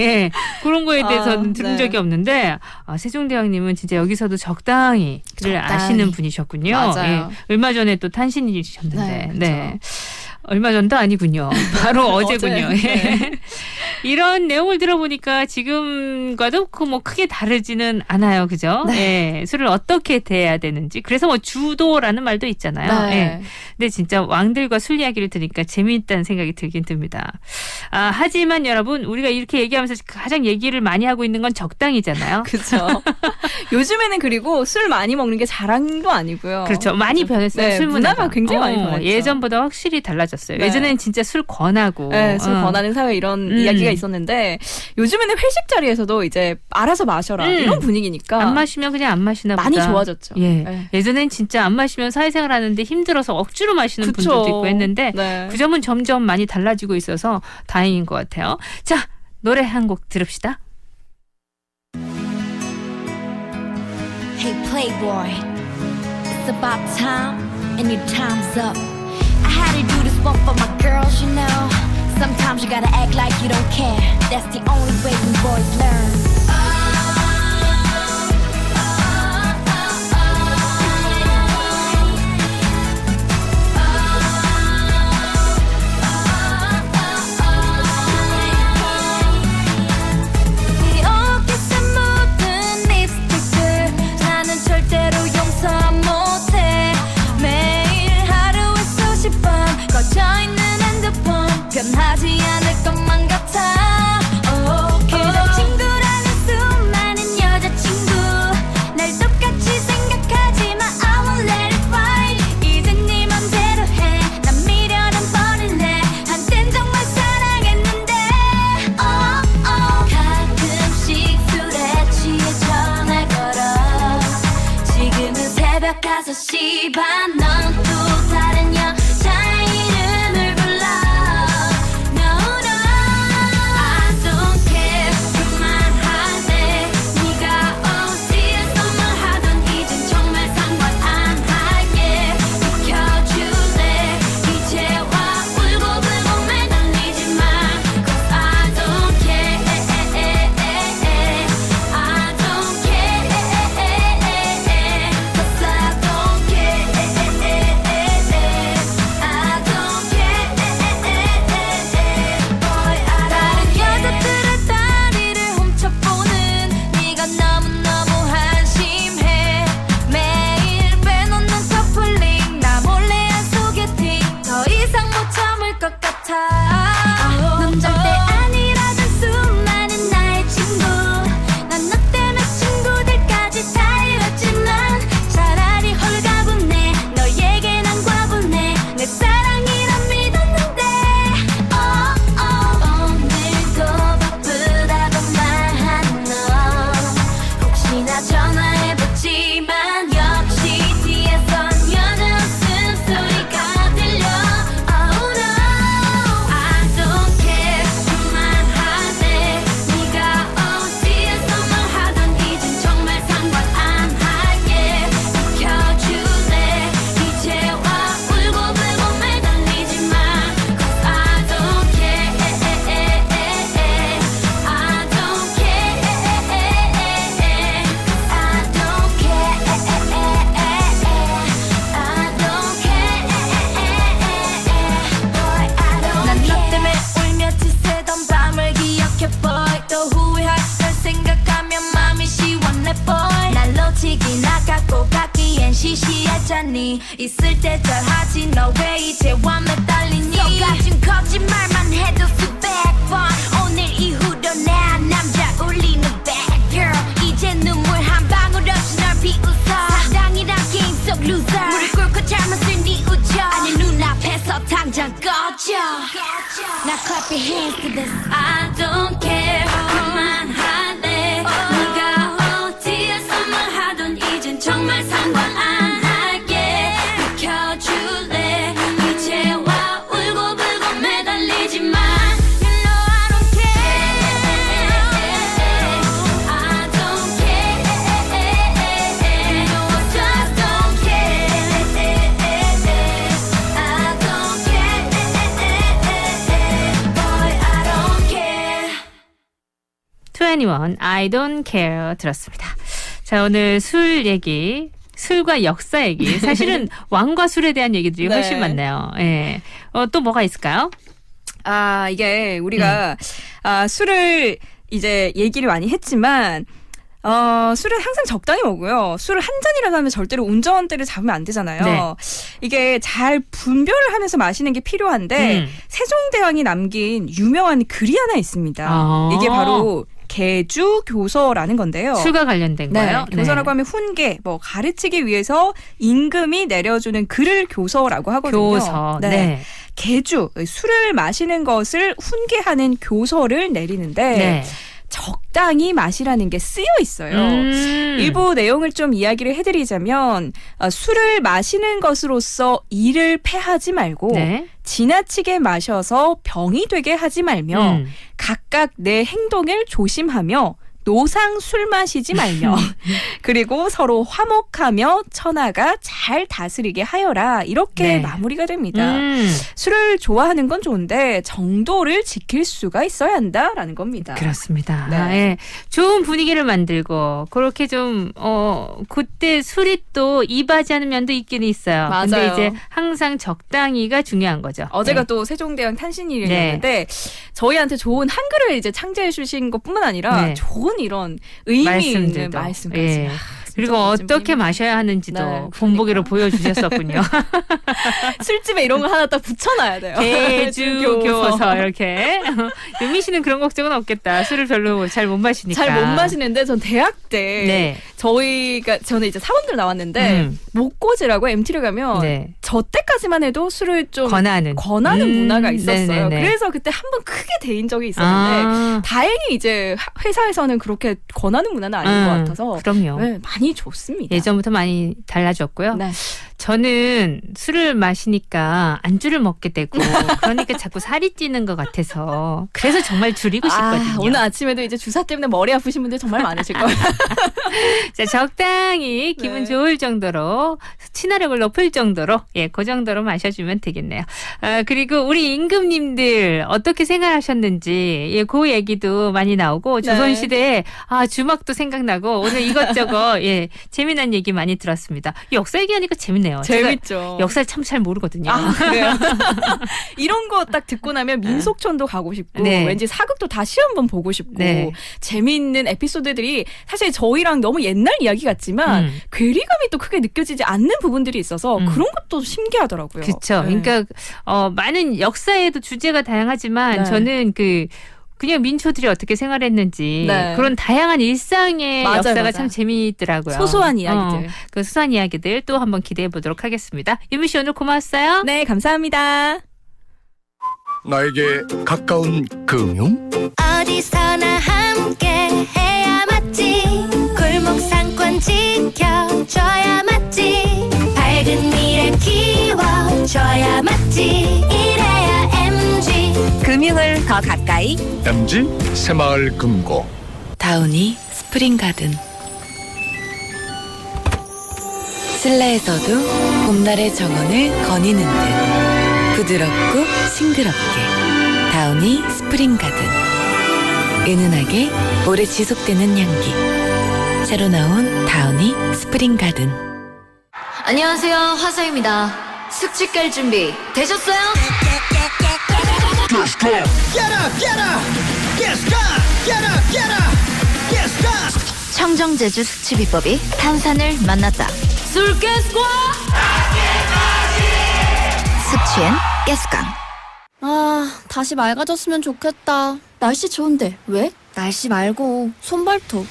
그런 거에 대해서는 들은 적이 없는데 세종대왕님은 진짜 여기서도 적당히를 아시는 분이셨군요. 맞아요. 얼마 전에 또 탄신일이셨는데. 네. 얼마 전도 아니군요. 바로 어제군요. 이런 내용을 들어보니까 지금과도 뭐 크게 다르지는 않아요. 그죠? 네. 술을 어떻게 대해야 되는지. 그래서 뭐 주도라는 말도 있잖아요. 네. 근데 진짜 왕들과 술 이야기를 들으니까 재미있다는 생각이 들긴 듭니다. 하지만 여러분, 우리가 이렇게 얘기하면서 가장 얘기를 많이 하고 있는 건 적당이잖아요. 그렇죠. 요즘에는 그리고 술 많이 먹는 게 자랑도 아니고요. 그렇죠. 많이 변했어요. 술 문화가 굉장히 많이 변했죠. 예전보다 확실히 달라졌어요. 예전에는 진짜 술 권하고. 술 권하는 사회 이런 이야기가 있었는데 요즘에는 회식 자리에서도 이제 알아서 마셔라 이런 분위기니까. 안 마시면 그냥 안 마시나 보다. 많이 좋아졌죠. 예전엔 진짜 안 마시면 사회생활 하는데 힘들어서 억지로 마시는 분들도 있고 했는데 그 점은 점점 많이 달라지고 있어서 다행인 것 같아요. 자, 노래 한 곡 들읍시다. Hey playboy, it's about time and your time's up. I had to do this one for my girls, you know. Sometimes you gotta act like you don't care. That's the only way we boys learn. 변하지 않을 것만 같아. 그저 친구라는 수많은 여자친구 날 똑같이 생각하지만 I won't let it fight. 이젠 네 맘대로 해. 난 미련은 버릴래. 한땐 정말 사랑했는데 가끔씩 가니 있을 때 잘하지 너 왜 이제 완매 딸리니 속아준 거짓말만 해도 수백 번 오늘 이후로 난 남자 울리는 bad girl 이제 눈물 한 방울 없이 널 비웃어 사랑이란 게임 속 loser 무릎 꿇고 잘못을 뉘우쳐 아니 눈앞에서 당장 꺼져 Now clap your hands to this I don't care 그만할래 네가 어디에서 뭘 하던 이젠 정말 상관 안 할게 비켜줄래 이제와 울고 불고 매달리지만 You know I don't care I don't care You know I just don't care I don't care Boy I don't care 21 I don't care 들었습니다. 자, 오늘 술 얘기, 술과 역사 얘기. 사실은 왕과 술에 대한 얘기들이 훨씬 네. 많네요. 예. 또 뭐가 있을까요? 아, 이게 우리가 술을 이제 얘기를 많이 했지만 술을 항상 적당히 먹고요. 술을 한 잔이라도 하면 절대로 운전대를 잡으면 안 되잖아요. 네. 이게 잘 분별을 하면서 마시는 게 필요한데 세종대왕이 남긴 유명한 글이 하나 있습니다. 이게 바로 계주교서라는 건데요. 술과 관련된 거예요? 네. 교서라고 하면 훈계, 뭐 가르치기 위해서 임금이 내려주는 글을 교서라고 하거든요. 교서. 네. 계주, 술을 마시는 것을 훈계하는 교서를 내리는데 네. 적당히 마시라는 게 쓰여 있어요. 일부 내용을 좀 이야기를 해드리자면 술을 마시는 것으로서 이를 패하지 말고 네. 지나치게 마셔서 병이 되게 하지 말며 각각 내 행동을 조심하며 노상 술 마시지 말며 그리고 서로 화목하며 처나가 잘 다스리게 하여라 이렇게 네. 마무리가 됩니다. 술을 좋아하는 건 좋은데 정도를 지킬 수가 있어야 한다라는 겁니다. 그렇습니다. 네. 예. 좋은 분위기를 만들고 그렇게 좀 그때 술이 또 이바지하는 면도 있기는 있어요. 맞아요. 근데 이제 항상 적당히가 중요한 거죠. 어제가 네. 또 세종대왕 탄신일이었는데 저희한테 좋은 한글을 이제 창제해 주신 것뿐만 아니라 네. 좋은 이런 의미 있는 말씀들도. 말씀까지. 예. 그리고 어떻게 마셔야 하는지도 네, 본보기로 보여주셨었군요. 술집에 이런 거 하나 딱 붙여놔야 돼요. 계주교서 이렇게. 유미 씨는 그런 걱정은 없겠다. 술을 별로 잘 못 마시니까. 잘 못 마시는데 전 대학 때 네. 저는 이제 사원들 나왔는데 목고지라고 MT를 가면 네. 저 때까지만 해도 술을 좀 권하는 문화가 있었어요. 네네네. 그래서 그때 한번 크게 데인 적이 있었는데 다행히 이제 회사에서는 그렇게 권하는 문화는 아닌 것 같아서 그럼요. 네, 많이 좋습니다. 예전부터 많이 달라졌고요. 네. 저는 술을 마시니까 안주를 먹게 되고 그러니까 자꾸 살이 찌는 것 같아서 그래서 정말 줄이고 싶거든요. 오늘 아침에도 이제 주사 때문에 머리 아프신 분들 정말 많으실 거예요. 자, 적당히 기분 좋을 정도로 친화력을 높일 정도로 그 정도로 마셔주면 되겠네요. 그리고 우리 임금님들 어떻게 생활하셨는지 그 얘기도 많이 나오고 조선시대에 주막도 생각나고 오늘 이것저것 재미난 얘기 많이 들었습니다. 역사 얘기하니까 재밌네요. 재밌죠. 역사를 참 잘 모르거든요. 그래요? 이런 거 딱 듣고 나면 민속촌도 가고 싶고 왠지 사극도 다시 한번 보고 싶고 재미있는 에피소드들이 사실 저희랑 너무 옛날 이야기 같지만 괴리감이 또 크게 느껴지지 않는 부분들이 있어서 그런 것도 신기하더라고요. 그렇죠. 그러니까 많은 역사에도 주제가 다양하지만 저는 그냥 민초들이 어떻게 생활했는지 그런 다양한 일상의 역사가 참 재미있더라고요. 소소한 이야기들. 그 소소한 이야기들 또 한번 기대해 보도록 하겠습니다. 유미 씨 오늘 고마웠어요. 네, 감사합니다. 나에게 가까운 금융? 어디서나 함께 해야 맞지 골목 상권 지켜줘야 맞지 밝은 미래 키워줘야 맞지 이래야 MG 금융을 더 가까이 MG 새마을금고 다우니 스프링가든 실내에서도 봄날의 정원을 거니는 듯 부드럽고 싱그럽게 다우니 스프링가든 은은하게 오래 지속되는 향기 새로 나온 다우니 스프링가든 안녕하세요, 화사입니다. 숙취 깔 준비 되셨어요? Get up, get up, get up, get up, get up, get up. 청정제주 숙취 비법이 탄산을 만났다. 술깨 스쿼드! 섭취엔 가스강. 아, 다시 맑아졌으면 좋겠다. 날씨 좋은데 왜? 날씨 말고 손발톱.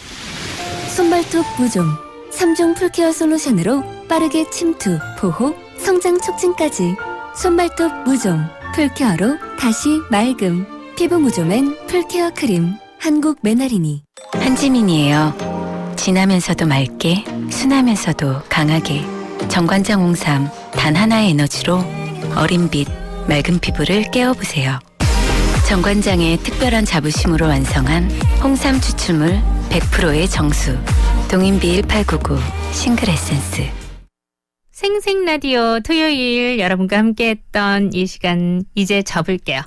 손발톱 무좀 3종 풀케어 솔루션으로 빠르게 침투, 보호, 성장 촉진까지. 손발톱 무좀 풀케어로 다시 맑음. 피부 무좀엔 풀케어 크림. 한국 메나리니. 한지민이에요. 진하면서도 맑게, 순하면서도 강하게. 정관장 홍삼 단 하나의 에너지로 어린 빛, 맑은 피부를 깨워보세요. 정관장의 특별한 자부심으로 완성한 홍삼 추출물 100%의 정수. 동인비 1899 싱글 에센스. 생생 라디오 토요일 여러분과 함께했던 이 시간 이제 접을게요.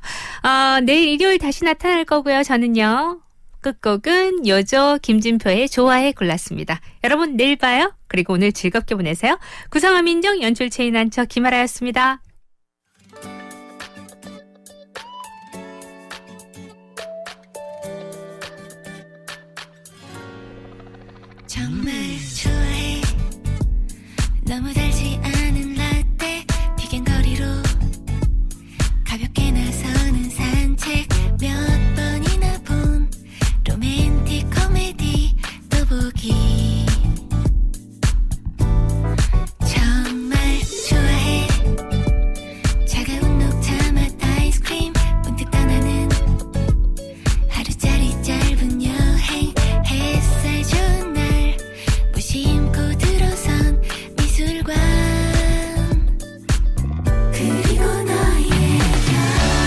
내일 일요일 다시 나타날 거고요. 저는요. 끝곡은 요조 김진표의 좋아해 골랐습니다. 여러분 내일 봐요. 그리고 오늘 즐겁게 보내세요. 구성함 민정 연출 체인한 저 김아라였습니다. 정말 좋아해. 너무 달지 않은 라떼 비겐 거리로 가볍게 나서는 산책 몇 번이나 본 로맨틱 코미디 또 보기 정말 좋아해. 차가운 녹차 맛 아이스크림 문득 떠나는 하루짜리 짧은 여행 햇살 좋은 날 무심코 들어선 미술관 그리고 너의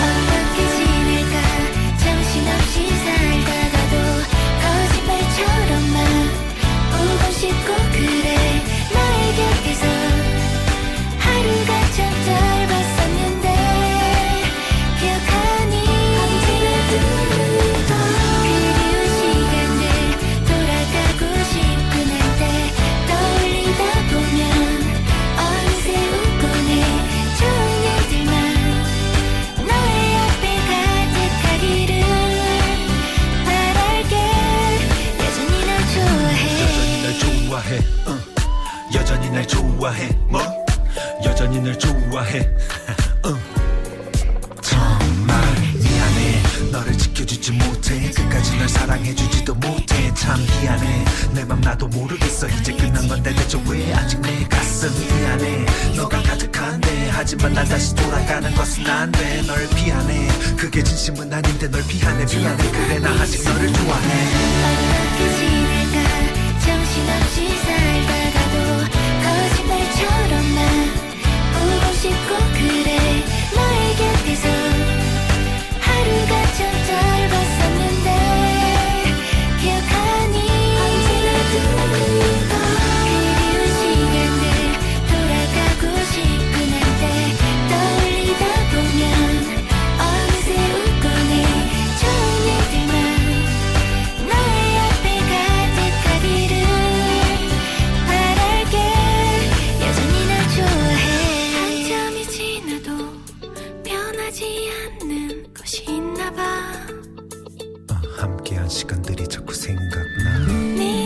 어떻게 지낼까 정신없이 살다가도 거짓말처럼만 오고 싶고 그래 너의 곁에서 하루가 참 짧았었는데 기억하니 언제나 그리운 시간들 돌아가고 싶은 한때 떠올리다 보면 어느새 웃곤 해 좋은 일들만 너의 앞에 가득하기를 바랄게. 여전히 날 좋아해. 여전히 날 좋아해. 뭐? 여전히 날 좋아해. 정말 미안해. 너를 지켜주지 못해. 끝까지 널 사랑해주지도 못해. 참 미안해. 내 맘 나도 모르겠어. 이제 끝난 건데 대체 왜 아직 내 가슴이 미안해. 너가 가득한데 하지만 난 다시 돌아가는 것은 안 돼. 널 피하네. 그게 진심은 아닌데 널 피하네. 그래 나 아직 너를 좋아해. 어떻게 지낼까 정신없이 살다가도 거짓말처럼만 보고 싶고 그래 너의 곁에서 하루가 참 짧았었는데 기억하니 언제나 그리운 시간들 돌아가고 싶은 한때 떠올리다 보면 어느새 웃곤 해 좋은 일들만 너의 앞에 가득하기를 바랄게. 여전히 날 좋아해. 한참이 지나도 변하지 않는 것이 있나봐. 함께한 시간들이 자꾸 생각나. 네